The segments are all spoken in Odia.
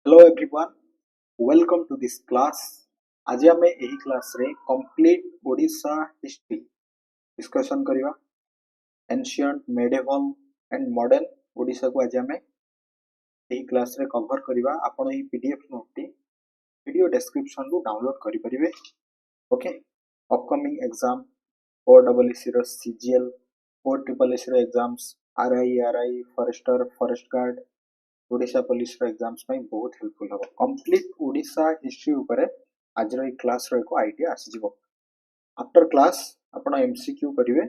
Hello everyone, welcome to this class. आज आम यही क्लास रे कंप्लीट ओडिशा हिस्ट्री डिस्कशन करिवा। Ancient, medieval and modern Odisha को आज आम यही क्लास रे कवर करिवा। आपण यही पीडीएफ नोट वीडियो डिस्क्रिप्शन रू डाउनलोड करि परिबे। ओके, अपकमिंग एग्जाम OSSC रो सीजीएल, OSSC रो exams, RI forester, forest guard, Odisha police रो एग्जाम्स ପାଇଁ बहुत हेल्पफुल हो। कंप्लीट ओडिशा हिस्ट्री ऊपर आज रो क्लास रो एक आईडिया आसी जिवो। आफ्टर क्लास आपण एमसीक्यू करिवे,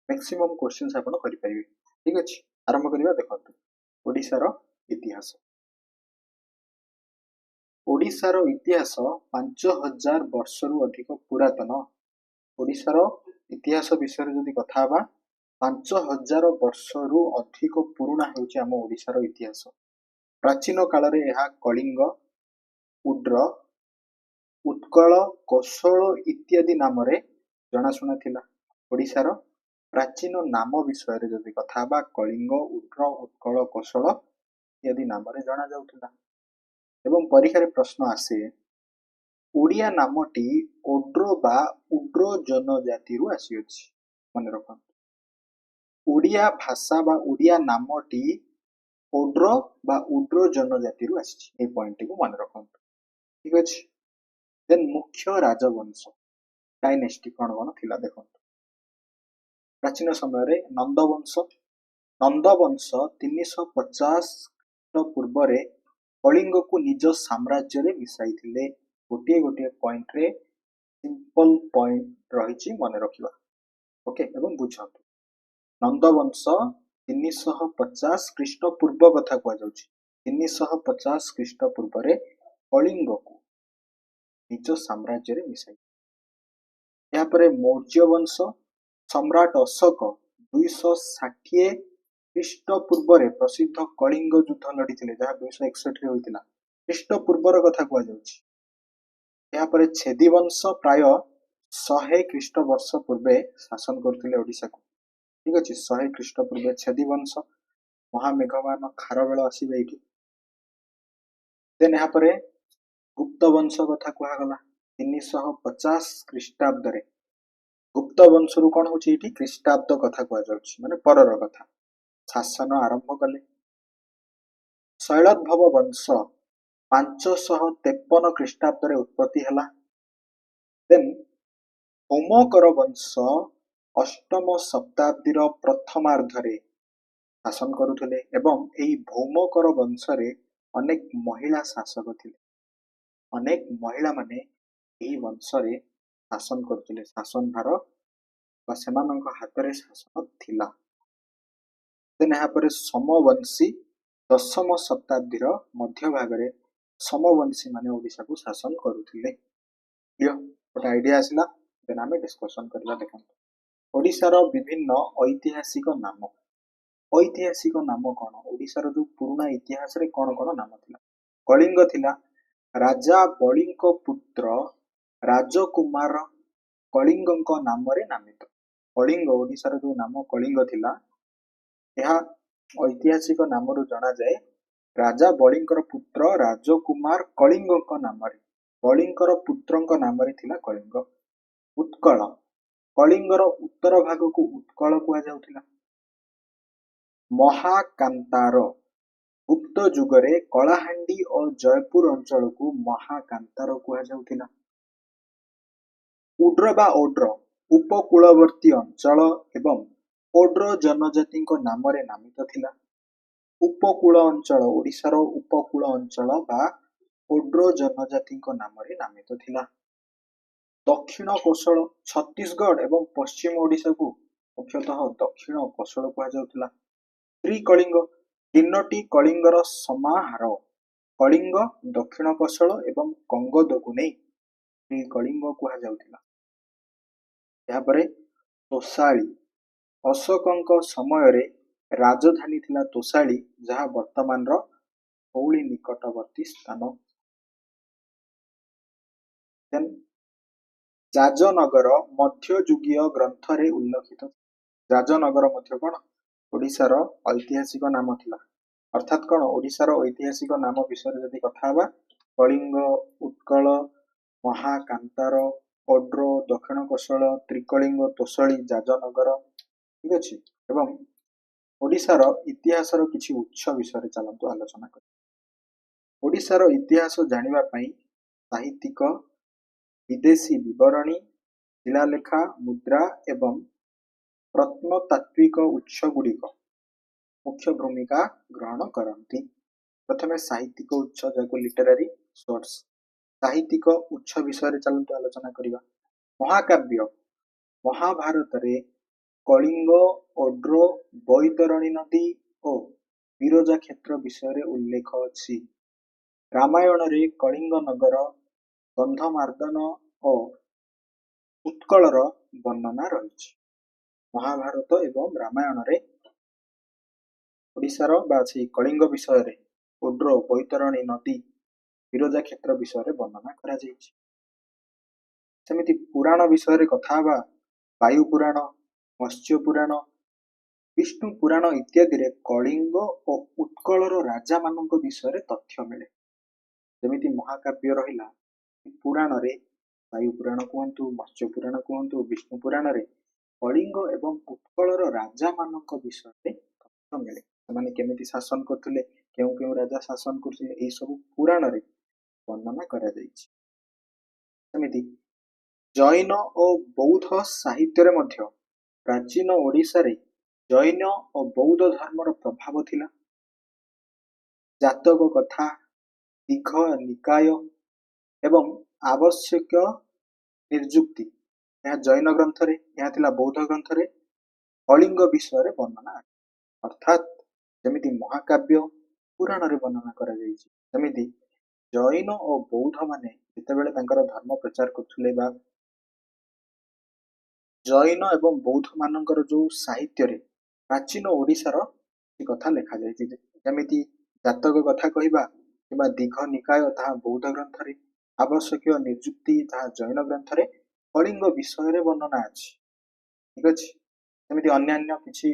मैक्सिमम क्वेश्चंस आपण करि परिबे। ठीक अछि, आरंभ करिवा। देखंतु ओडिशा रो इतिहास। ओडिशा रो इतिहास 5000 वर्ष रु अधिक पुरातन। ओडिशा रो इतिहास विषय रे जदि कथा हबा, 5000 वर्ष रु अधिक पुराना हेउची हम ओडिशा रो इतिहास। प्राचीन काल रे यह कलिंग, उड्र, उत्कल, कौशल इत्यादि नाम रे जनाशुना थिला। ओडिशार प्राचीन नाम विषय रे जदि कथा हबा, कलिंग, उड्र, उत्कल, कौशल इत्यादि नाम रे जना जाउथिला। एवं परीक्षा रे प्रश्न आसे, ओडिया नामटी ओड्रो बा उड्रो जनजाति रु आसी अछि। मन रखन, ओडिया भाषा बा ओडिया नामटी ओड्रो बा उड्रो जनजाति रु आसी। ए पॉइंट को मन रखन। ठीक अछि। देन मुख्य राजवंश डायनेस्टी कौन कौन थिला देखंतु। प्राचीन समय रे नंदवंश। नंदवंश 350 पूर्व रे कलिंग को निज साम्राज्य रे मिसाई थिले। गोटे गोटे पॉइंट रे सिंपल पॉइंट रहिछि, मन रखिबा। ओके, एवं बुझंतु। नंदवंश 350 ख्रीष्ट पूर्व कथा को जाउछि। 350 ख्रीष्ट पूर्व रे कलिंग को निज साम्राज्य रे मिसाई। यहाँ पर मौर्य वंश। सम्राट अशोक 260 ख्रीष्ट पूर्व रे प्रसिद्ध कलिंग युद्ध लड़ीथिले, जहाँ 261 रे होइतिला। ख्रीष्ट पूर्वर कथा कुआ जाउछि। यहाँ पर छेदी वंश प्राय 100 ख्रीष्ट वर्ष पूर्वे शासन करथिले ओडिसा को। ठीक अछि, 100 ख्रीष्ट पूर्वे छेदी वंश। महामेघवान खारवेल आसीबे एठी। देन यहाँ पर गुप्त वंश कथा कुआ गला 350 ख्रीष्टाब्द रे। गुप्त वंश रु कौन होची एठी, ख्रीष्टाब्द कथा कुआ जाउछि, माने परर कथा। शासन आरंभ कले। शैलद्भव वंश 553 ख्रीष्टाब्द रे उत्पत्ति हला। देन होमकर वंश 8म शताब्दी रो प्रथमार्ध रे शासन करुथिले। एवं एही भौमकर वंश रे अनेक महिला शासक थिले। अनेक महिला माने एही वंश रे शासन करथिले। शासन भार बा सेमानंक हाथ रे शासन थिला। देन यहाँ पर समवंशी 10म शताब्दी रो मध्य भाग रे समवंशी माने ओडिशा को शासन करुथिले। क्लियर, गोटे आइडिया आसिला। देन आमे डिस्कशन करला। देखंतु ओडिशा रो विभिन्न ऐतिहासिक नाम। ऐतिहासिक नाम कौन? ओडिशा रो जो पुराना इतिहास रे कौन कौन नाम थिला? कलिंग थिला, राजा बलिंग पुत्र राजकुमार कलिंगଙ୍କ नामरे नामित। कलिंग ओडिशा रो जो नाम कलिंग थिला, यह ऐतिहासिक नाम रु जना जाए राजा बलिंगर पुत्र राजकुमार कलिंगଙ୍କ नामरे। बलिंगर पुत्रଙ୍କ नामरे थिला कलिंग। उत्कल, कलिंगर उत्तर भाग को उत्कल कुआ जाउथिला। महाकांतार, गुप्त युग रे कलाहांडी और जयपुर अंचल को महाकांतार कुआ जाउथिला। उड्र बा ओड्र उपकूलवर्ती अंचल एवं ओड्र जनजाति नाम रे नामित थिला। उपकूल अंचल ओडिशार उपकूल अंचल बा ओड्र जनजाति नाम रे नामित थिला। दक्षिण कोशल छत्तीसगढ़ एवं पश्चिम ओडिशा को मुख्यतः दक्षिण कोशल कुआ जाउथिला। त्रिकलिंग, तीनोटी कलिंगर समाहार। कलिंग, दक्षिण कोशल एवं कंगद को नहीं त्रिकलिंग कुआ जाउथिला। यहाँ पर तोसाली, अशोकଙ୍କ समय रे राजधानी थिला तोसाली, जहाँ वर्तमान रो धौली निकटवर्ती स्थान। देन जाजनगर मध्ययुगीय ग्रंथ रे उल्लेखित। जाजनगर मध्य कोन ओडिशा रो ऐतिहासिक नाम थिला। अर्थात कौन ओडिशार ऐतिहासिक नाम विषय जदि कथा हवा कलिंग उत्कल महाकांतार ओड्र दक्षिण कोशल त्रिकलिंग तोसली जाजनगर ठीक अच्छे एवं ओडिशार इतिहासर किछि उच्च विषय चलतु आलोचना कर ओडिशार इतिहास जानिबा पई साहित्यिक विदेशी विवरणी शिलालेखा मुद्रा एवं प्रत्नतात्विक उत्स गुड़िक मुख्य भूमिका ग्रहण करती। प्रथमे साहित्यिक उत्स जाको लिटरारी सोर्स साहित्यिक उत्स विषय चलतु आलोचना करिबा। महाकाव्य महाभारत रे कलिंग ओड्र बैतरणी नदी और विरजा क्षेत्र विषय उल्लेख अछि। रामायण रे कलिंग नगर गंधमार्दन और उत्कलर वर्णना रही। महाभारत एवं रामायण रे ओडिशार बा कलिंग विषय रे ओड्र बैतरणी नदी विरजा क्षेत्र विषय वर्णना करा जायछि। सेमिति पुराण विषय रे कथा बा वायु पुराण मत्स्य पुराण विष्णु पुराण इत्यादि रे कलिंग और उत्कलर राजा मानक विषय तथ्य मिले। जेमिति महाकाव्य रहिला पुराण रे वायु पुराण कहतु मत्स्य पुराण कहतु विष्णु पुराण रे कलिंग एवं उत्कलर राजा मानक विषय तथ्य मिले। सेमाने केमिति शासन करथिले केउ केउ राजा शासन करथिले एई सब पुराण रे वर्णना करा जायछि। सेमिति जैन और बौद्ध साहित्य रे मध्य प्राचीन ओडिशा रे जैन और बौद्ध धर्मर प्रभाव थिला। जातक कथा दीघ निकाय एवं आवश्यक निर्जुक्ति यह जैन ग्रंथ रे यह थिला बौद्ध ग्रंथ रे कलिंग विषय रे वर्णना अर्थात जेमिति महाकाव्य पुराण रे वर्णना करा जायछि सेमिति जैन और बौद्ध माने जेतेबेले तांकर धर्म प्रचार करथुले बा जैन एवं बौद्ध मानकर जो साहित्य रे प्राचीन ओडिशार कथा लिखा जायछि। जेमिति जातक कथा कहिबा किबा दीघ निकाय ताहा बौद्ध ग्रंथ रे आवश्यक निजुक्ति ताहा जैन ग्रंथ रे कलिंग विषय रे वर्णना अछि। ठीक अछि सेमिति अन्यान्य किछि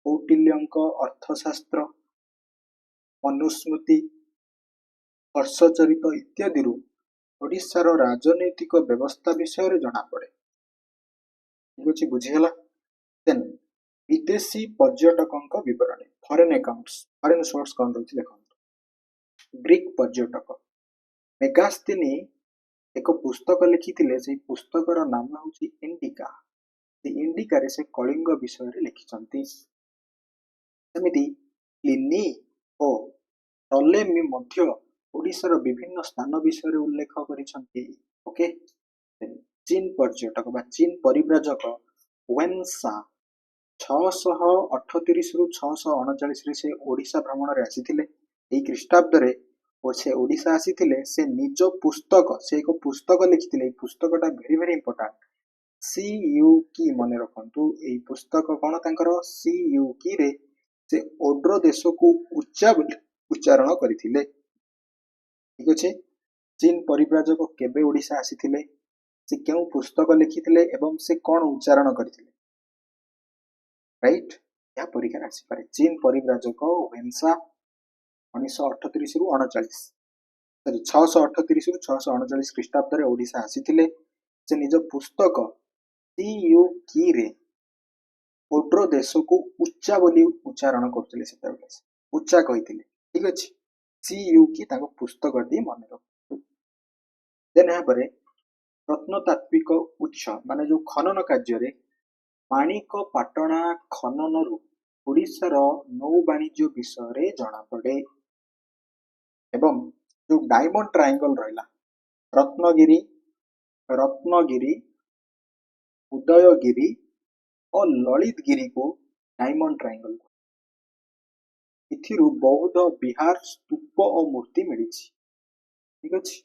कौटिल्यंक अर्थशास्त्र मनुस्मृति हर्षचरित इत्यादि ओडिशार राजनैतिक व्यवस्था विषय रे जଣା पड़े। ठीक अछि बुझिगला। देन विदेशी पर्यटकों विवरणी फॉरेन अकाउंट्स फॉरेन सोर्स कौन रही देखो ग्रीक पर्यटक मेगास्थिनी एक पुस्तक लिखिथिले से पुस्तकर नाम होची इंडिका इंडिका रे से कलिंग विषय रे लिखिसंती। सेमिति प्लिनी ओ टलेमी मध्य ओडिशार विभिन्न स्थान विषय रे उल्लेख करिसंती। ओके चीन पर्यटक बा चीन परिव्राजक वेन्सा 638 रु 639 रे से ओडिशा भ्रमण रे आसीथिले। एई ख्रीष्टाब्द रे से ओडिशा आसीथिले से निज पुस्तक से एक पुस्तक लिखिथिले। पुस्तकटा वेरी वेरी इंपोर्टेंट सी यू की मने रखंतु एई पुस्तक कोन तांकर सी यू की रे से ओड्र देश को उच्चारण करिथिले। ठीक अछि चीन परिव्राजक केबे ओडिशा आसीथिले से केउ पुस्तक लिखिथिले एवं से कोन उच्चारण करिथिले राइट या परीक्षा राशि पारे। चीन परिव्राजक वेन्सा 1938 रु 39 सॉरी 638 रु 639 ख्रीष्टाब्द रे ओडिशा आसीथिले। से निज पुस्तक सी यू की रे ओड्र देश को उच्चा बोली उच्चारण करथिले सेतेबेले उच्चा कहिथिले। ठीक अछि सी यू की ताको पुस्तक दी मने रख। देन यहाँ पर प्रत्नतात्विक उत्स माने जो खनन कार्य रे माणिक पाटणा खनन रु ओडिशार नौ वाणिज्य विषय रे जଣା पड़े। एवं जो डायमंड ट्रायंगल रहिला रत्नगिरी उदयगिरी और ललितगिरी को डायमंड ट्रायंगल इथिरु बौद्ध विहार स्तूप और मूर्ति मिली। ठीक अछि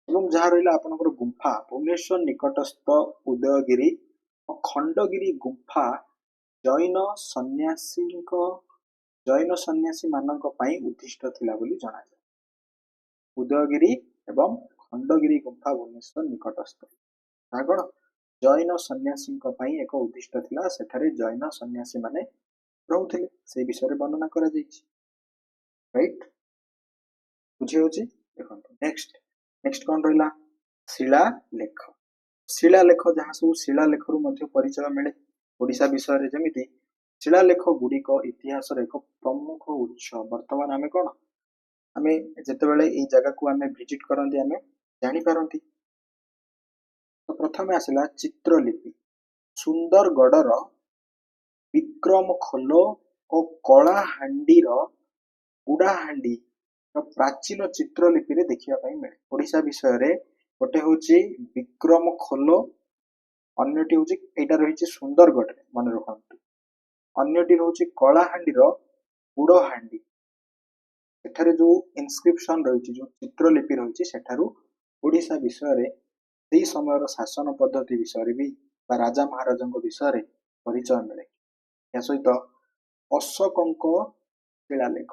एवं जहाँ रहिला आपनकर गुंफा भुवनेश्वर निकटस्थ उदयगिरी और खंडगिरी गुंफा जैन सन्यासी मानक पई उद्दिष्ट थिला बोली जଣା जाय। उदयगिरी एवं खंडगिरी गुंफा भुवनेश्वर निकटस्थ तागण जैन सन्यासी पई एक उद्दिष्ट थिला सेठारे जैन सन्यासी माने ରହୁଥିଲେ ସେଇ ବିଷୟରେ ବର୍ଣ୍ଣନା କରାଯାଇଛି। ରାଇଟ୍, ବୁଝି ହଉଛି? ଦେଖନ୍ତୁ ନେକ୍ସଟ କଣ ରହିଲା? ଶିଳାଲେଖ। ଶିଳାଲେଖ, ଯାହା ସବୁ ଶିଳାଲେଖରୁ ମଧ୍ୟ ପରିଚୟ ମିଳେ ଓଡ଼ିଶା ବିଷୟରେ। ଯେମିତି ଶିଳାଲେଖ ଗୁଡ଼ିକ ଇତିହାସର ଏକ ପ୍ରମୁଖ ଉତ୍ସ। ବର୍ତ୍ତମାନ ଆମେ ଯେତେବେଳେ ଏଇ ଜାଗାକୁ ଆମେ ଭିଜିଟ୍ କରନ୍ତି ଆମେ ଜାଣିପାରନ୍ତି। ତ ପ୍ରଥମେ ଆସିଲା ଚିତ୍ରଲିପି। ସୁନ୍ଦରଗଡ଼ର ବିକ୍ରମ ଖୋଲ ଓ କଳାହାଣ୍ଡିର ଗୁଡ଼ାହାଣ୍ଡି ପ୍ରାଚୀନ ଚିତ୍ରଲିପିରେ ଦେଖିବା ପାଇଁ ମିଳେ। ଓଡ଼ିଶା ବିଷୟରେ ଗୋଟେ ହଉଛି ବିକ୍ରମ ଖୋଲ, ଅନ୍ୟଟି ହଉଛି ଏଇଟା ରହିଛି ସୁନ୍ଦରଗଡ଼ରେ, ମନେ ରଖନ୍ତୁ। ଅନ୍ୟଟି ରହୁଛି କଳାହାଣ୍ଡିର ଗୁଡ଼ହାଣ୍ଡି। ସେଠାରେ ଯୋଉ ଇନସ୍କ୍ରିପସନ ରହିଛି, ଯୋଉ ଚିତ୍ରଲିପି ରହିଛି, ସେଠାରୁ ଓଡ଼ିଶା ବିଷୟରେ ସେଇ ସମୟର ଶାସନ ପଦ୍ଧତି ବିଷୟରେ ବି ବା ରାଜା ମହାରାଜାଙ୍କ ବିଷୟରେ ପରିଚୟ ମିଳେ। ଏହା ସହିତ ଅଶୋକଙ୍କ ଶିଳାଲେଖ।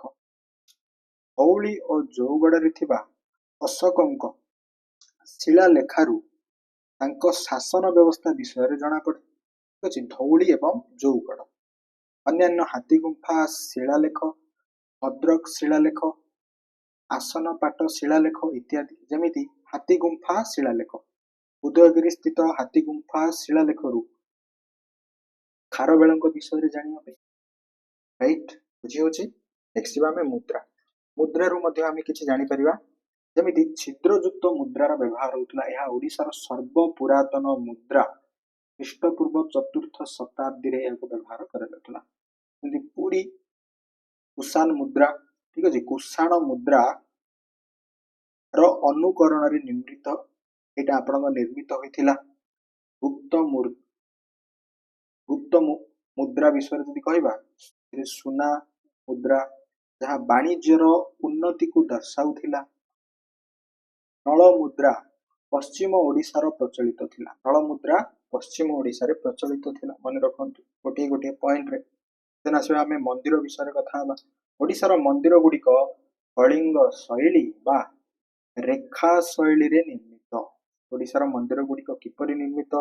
ଧଉଳି ଓ ଜଉଗଡ଼ରେ ଥିବା ଅଶୋକଙ୍କ ଶିଳାଲେଖାରୁ ତାଙ୍କ ଶାସନ ବ୍ୟବସ୍ଥା ବିଷୟରେ ଜଣାପଡ଼େ। ଠିକ ଅଛି, ଧଉଳି ଏବଂ ଜଉଗଡ଼। ଅନ୍ୟାନ୍ୟ ହାତୀଗୁମ୍ଫା ଶିଳାଲେଖ, ଭଦ୍ରକ ଶିଳାଲେଖ, ଆସନପାଟ ଶିଳାଲେଖ ଇତ୍ୟାଦି। ଯେମିତି ହାତୀଗୁମ୍ଫା ଶିଳାଲେଖ, ଉଦୟଗିରି ସ୍ଥିତ ହାତୀଗୁମ୍ଫା ଶିଳାଲେଖରୁ ଖାରବେଳଙ୍କ ବିଷୟରେ ଜାଣିବା ପାଇଁ। ରାଇଟ୍, ବୁଝି ହଉଛି? ନେକ୍ସଟ ଯିବା ଆମେ ମୁଦ୍ରା। ମୁଦ୍ରାରୁ ମଧ୍ୟ ଆମେ କିଛି ଜାଣିପାରିବା। ଯେମିତି ଛିଦ୍ରଯୁକ୍ତ ମୁଦ୍ରାର ବ୍ୟବହାର ହେଉଥିଲା। ଏହା ଓଡ଼ିଶାର ସର୍ବପୁରାତନ ମୁଦ୍ରା। ଖ୍ରୀଷ୍ଟପୂର୍ବ 4ର୍ଥ ଶତାବ୍ଦୀରେ ଏହାକୁ ବ୍ୟବହାର କରାଯାଉଥିଲା। ଯେମିତି ପୁରୀ କୁଷାଣ ମୁଦ୍ରା, ଠିକ ଅଛି, କୁଷାଣ ମୁଦ୍ରା ର ଅନୁକରଣରେ ନିର୍ମିତ, ଏଇଟା ଆପଣଙ୍କ ନିର୍ମିତ ହୋଇଥିଲା। ଗୁପ୍ତ ମୁଦ୍ରା ବିଷୟରେ ଯଦି କହିବା, ସୁନା ମୁଦ୍ରା, ଯାହା ବାଣିଜ୍ୟର ଉନ୍ନତିକୁ ଦର୍ଶାଉଥିଲା। ନଳ ମୁଦ୍ରା ପଶ୍ଚିମ ଓଡ଼ିଶାର ପ୍ରଚଳିତ ଥିଲା। ନଳ ମୁଦ୍ରା ପଶ୍ଚିମ ଓଡ଼ିଶାରେ ପ୍ରଚଳିତ ଥିଲା, ମନେ ରଖନ୍ତୁ ଗୋଟିଏ ଗୋଟିଏ ପଏଣ୍ଟରେ। ଦେନ୍ ଆସିବା ଆମେ ମନ୍ଦିର ବିଷୟରେ କଥା ହେବା। ଓଡ଼ିଶାର ମନ୍ଦିର ଗୁଡ଼ିକ କଳିଙ୍ଗ ଶୈଳୀ ବା ରେଖା ଶୈଳୀରେ ନିର୍ମିତ। ଓଡ଼ିଶାର ମନ୍ଦିର ଗୁଡ଼ିକ କିପରି ନିର୍ମିତ?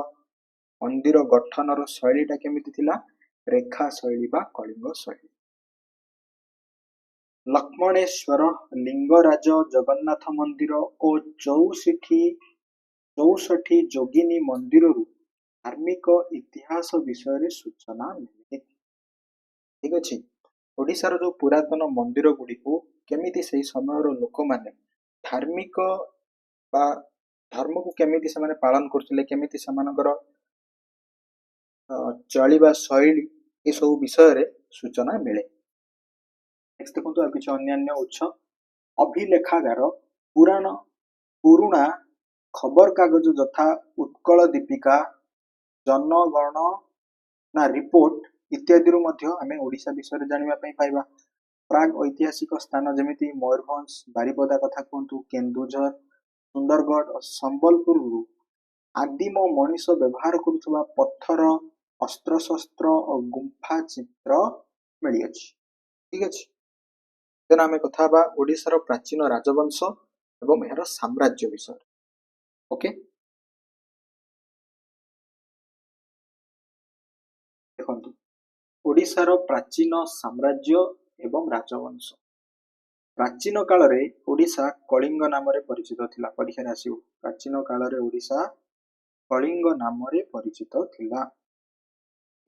ମନ୍ଦିର ଗଠନର ଶୈଳୀଟା କେମିତି ଥିଲା? ରେଖା ଶୈଳୀ ବା କଳିଙ୍ଗ ଶୈଳୀ। ଲକ୍ଷ୍ମଣେଶ୍ୱର, ଲିଙ୍ଗରାଜ ଜଗନ୍ନାଥ ମନ୍ଦିର ଓ 64 ଯୋଗିନୀ ମନ୍ଦିରରୁ ଧାର୍ମିକ ଇତିହାସ ବିଷୟରେ ସୂଚନା ମିଳେ। ଠିକ ଅଛି, ଓଡ଼ିଶାର ଯୋଉ ପୁରାତନ ମନ୍ଦିର ଗୁଡ଼ିକୁ କେମିତି ସେଇ ସମୟର ଲୋକମାନେ ଧାର୍ମିକ ବା ଧର୍ମକୁ କେମିତି ସେମାନେ ପାଳନ କରୁଥିଲେ, କେମିତି ସେମାନଙ୍କର ଚଳିବା ଶୈଳୀ, ଏସବୁ ବିଷୟରେ ସୂଚନା ମିଳେ। ନେକ୍ସଟ ଦେଖନ୍ତୁ ଆଉ କିଛି ଅନ୍ୟାନ୍ୟ ଉତ୍ସ। ଅଭିଲେଖାଗାର, ପୁରୁଣା ଖବରକାଗଜ ଯଥା ଉତ୍କଳ ଦୀପିକା, ଜନଗଣନା ରିପୋର୍ଟ ଇତ୍ୟାଦିରୁ ମଧ୍ୟ ଆମେ ଓଡ଼ିଶା ବିଷୟରେ ଜାଣିବା ପାଇଁ ପାଇବା। ପ୍ରାଗ ଐତିହାସିକ ସ୍ଥାନ ଯେମିତି ମୟୂରଭଞ୍ଜ, ବାରିପଦା କଥା କୁହନ୍ତୁ, କେନ୍ଦୁଝର, ସୁନ୍ଦରଗଡ଼ ଓ ସମ୍ବଲପୁରରୁ ଆଦିମ ମଣିଷ ବ୍ୟବହାର କରୁଥିବା ପଥର, ଅସ୍ତ୍ରଶସ୍ତ୍ର ଓ ଗୁମ୍ଫା ଚିତ୍ର ମିଳିଅଛି। ଠିକ ଅଛି, ତେଣୁ ଆମେ କଥା ହେବା ଓଡ଼ିଶାର ପ୍ରାଚୀନ ରାଜବଂଶ ଏବଂ ଏହାର ସାମ୍ରାଜ୍ୟ ବିଷୟରେ। ଓକେ, ଦେଖନ୍ତୁ ଓଡ଼ିଶାର ପ୍ରାଚୀନ ସାମ୍ରାଜ୍ୟ ଏବଂ ରାଜବଂଶ। ପ୍ରାଚୀନ କାଳରେ ଓଡ଼ିଶା କଳିଙ୍ଗ ନାମରେ ପରିଚିତ ଥିଲା। ପରୀକ୍ଷାରେ ଆସିବ, ପ୍ରାଚୀନ କାଳରେ ଓଡ଼ିଶା କଳିଙ୍ଗ ନାମରେ ପରିଚିତ ଥିଲା।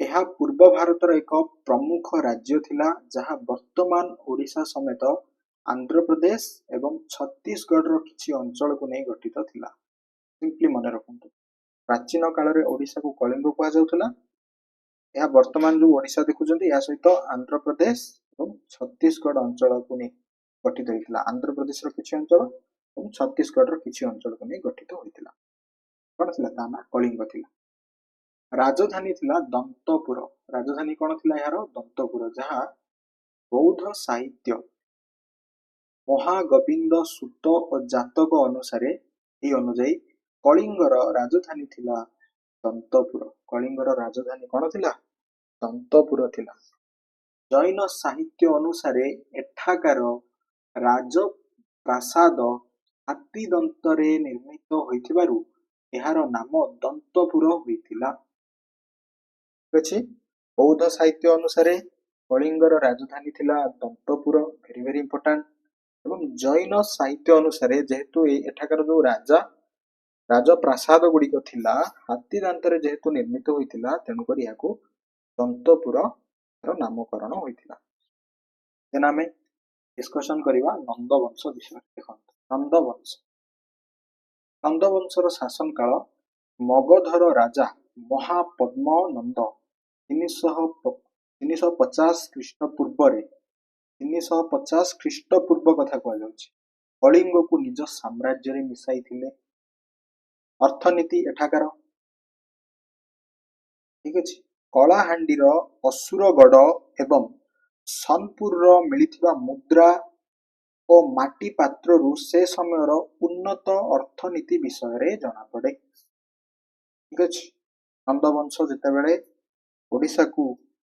ଏହା ପୂର୍ବ ଭାରତର ଏକ ପ୍ରମୁଖ ରାଜ୍ୟ ଥିଲା, ଯାହା ବର୍ତ୍ତମାନ ଓଡ଼ିଶା ସମେତ ଆନ୍ଧ୍ରପ୍ରଦେଶ ଏବଂ ଛତିଶଗଡ଼ର କିଛି ଅଞ୍ଚଳକୁ ନେଇ ଗଠିତ ଥିଲା। ସିମ୍ପଲି ମନେ ରଖନ୍ତୁ, ପ୍ରାଚୀନ କାଳରେ ଓଡ଼ିଶାକୁ କଳିଙ୍ଗ କୁହାଯାଉଥିଲା। ଏହା ବର୍ତ୍ତମାନ ଯୋଉ ଓଡ଼ିଶା ଦେଖୁଛନ୍ତି, ଏହା ସହିତ ଆନ୍ଧ୍ରପ୍ରଦେଶ ଏବଂ ଛତିଶଗଡ଼ ଅଞ୍ଚଳକୁ ନେଇ ଗଠିତ ହୋଇଥିଲା। ଆନ୍ଧ୍ରପ୍ରଦେଶର କିଛି ଅଞ୍ଚଳ ଏବଂ ଛତିଶଗଡ଼ର କିଛି ଅଞ୍ଚଳକୁ ନେଇ ଗଠିତ ହୋଇଥିଲା। କଣ ଥିଲା? ତା ନା କଳିଙ୍ଗ ଥିଲା। ରାଜଧାନୀ ଥିଲା ଦନ୍ତପୁର। ରାଜଧାନୀ କଣ ଥିଲା ଏହାର? ଦନ୍ତପୁର, ଯାହା ବୌଦ୍ଧ ସାହିତ୍ୟ ମହାଗୋବିନ୍ଦ ସୂତ ଓ ଜାତକ ଅନୁସାରେ କଳିଙ୍ଗର ରାଜଧାନୀ ଥିଲା ଦନ୍ତପୁର। କଳିଙ୍ଗର ରାଜଧାନୀ କଣ ଥିଲା? ଦନ୍ତପୁର ଥିଲା। ଜୈନ ସାହିତ୍ୟ ଅନୁସାରେ ଏଠାକାର ରାଜପ୍ରାସାଦ ହାତୀ ଦନ୍ତରେ ନିର୍ମିତ ହୋଇଥିବାରୁ ଏହାର ନାମ ଦନ୍ତପୁର ହୋଇଥିଲା। ଅଛି, ବୌଦ୍ଧ ସାହିତ୍ୟ ଅନୁସାରେ कलिंगर राजधानी थिला दंतपुर, वेरी वेरी इंपोर्टेंट। एवं जैन साहित्य अनुसारे जेहेतु एठाकार जो राजप्रासाद गुड़िक थिला हाथी दांतर जेहेतु निर्मित होइथिला तेणुकर याकू दंतपुर नामकरण होइथिला। देन आमे डिस्कशन करिवा नंदवंश विषय। देखंतु नंदवंशर शासन काल मगधर राजा महापद्म नंद 350 ख्रीष्टपूर्व 350 ख्रीष्टपूर्व कथा कहुछि कलिंग को निज साम्राज्य रे मिसाई थिले। अर्थनीति एठाकार ठीक अछि। कलाहांडीर असुरगढ़ एवं सोनपुर मिलिथिबा मुद्रा और माटी पात्रु से समयर उन्नत अर्थनीति विषय रे जना पड़े। ठीक अछि। नंदवंश जेतेबेले ओडिशा को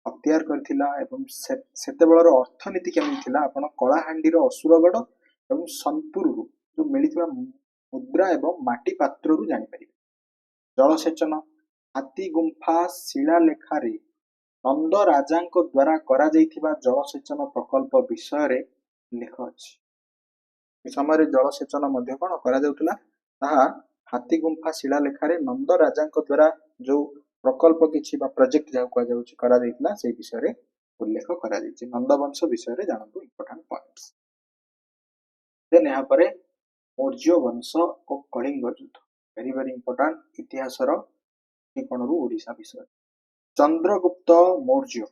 अख्तियार करथिला एवं सेतेबेलर अर्थनीति केमि थिला आपण कलाहांडीर असुरगढ़ एवं सोनपुर जो मिलिथिबा मुद्रा एवं माटी पात्रु जानि परिबे। जलसेचन हाथी गुंफा शिलालेखारे नंद राजांक द्वारा करा जाइथिबा जलसेचन प्रकल्प विषय रे लेख अछि। समय जलसेचन मध्य कौन करा जाउतला ताहा हाथी गुंफा शिलालेखारे नंद राजांक द्वारा जो प्रकल्प किछि बा प्रोजेक्ट जा करा जाउछि करा जाइतला से विषय रे उल्लेख करा जाइछि। नंदवंश विषय रे जानतु इंपोर्टेंट पॉइंट्स। देन यहाँ पर मौर्य वंश और कलिंग युद्ध वेरी वेरी इंपोर्टेंट इतिहास टिप्पणी ओडिशा विषय। चंद्रगुप्त मौर्य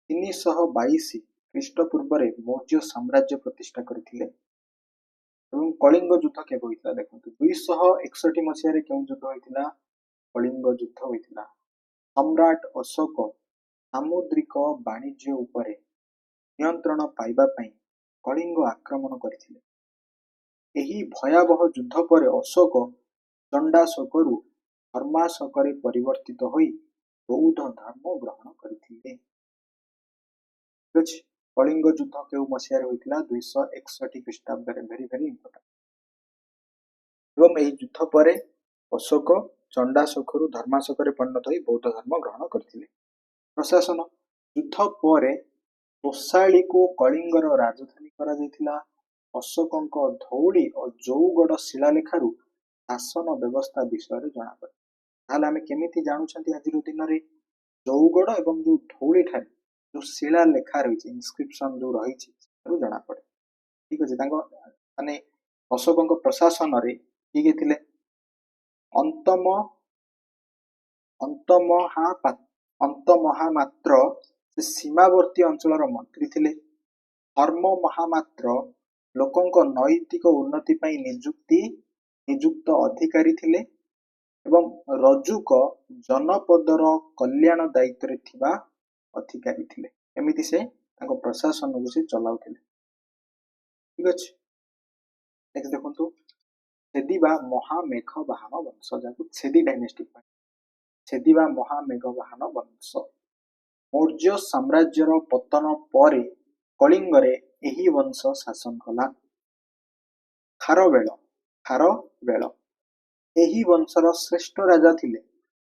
322 ख्रीष्टपूर्व मौर्य साम्राज्य प्रतिष्ठा करथिले। एवं कलिंग युद्ध केबे होइतला देखंतु 261 मसिया केउ युद्ध होइतला कलिंग युद्ध होइतला। सम्राट अशोक सामुद्रिक वाणिज्य उपरे नियंत्रण पाइबा पई कलिंग आक्रमण करथिले। एही भयावह युद्ध पर अशोक चंडाशोकरु धर्माशोकरे परिवर्तित होई बौद्ध धर्म ग्रहण करथिले। कलिंग युद्ध केउ मसिया होइतला 261 ख्रीष्टाब्द रे वेरी वेरी इंपोर्टेंट। एवं एही युद्ध पर अशोक चंडाशोकरु धर्माशोकरे परिणत होई बौद्ध धर्म ग्रहण करथिले। प्रशासन युद्ध पर तोसाली को कलिंगर राजधानी करा जाइथिला। अशोकंक धौली और जौगढ़ शिलालेखारु शासन व्यवस्था विषय रे जଣା पड़े। ताले आमे केमिति जानुछंती आजिर दिन रे जौगढ़ एवं जो धौली ठारे जो शिलालेखा रही इनस्क्रिप्शन जो रही जଣା पड़े। ठीक अछि। तांको माने अशोकंक प्रशासन रे किए थिले अंतमहामात्र से सीमावर्ती अंचल मंत्री थिले। धर्म महामात्र लोकंक नैतिक उन्नति पई नियुक्त अधिकारी थिले एवं रजुक जनपदर कल्याण दायित्व रे थिबा अधिकारी थिले। एमिति से तांको प्रशासन को से चलाउथिले। ठीक अछि। नेक्स्ट देखंतु छेदिबा महामेघवाहन वंश जाकु छेदी डायनेस्टी छेदिबा महामेघवाहन वंश मौर्य साम्राज्यर पतन परे कलिंग रे एही वंश शासन कला। खारवेल एही वंशर श्रेष्ठ राजा थिले।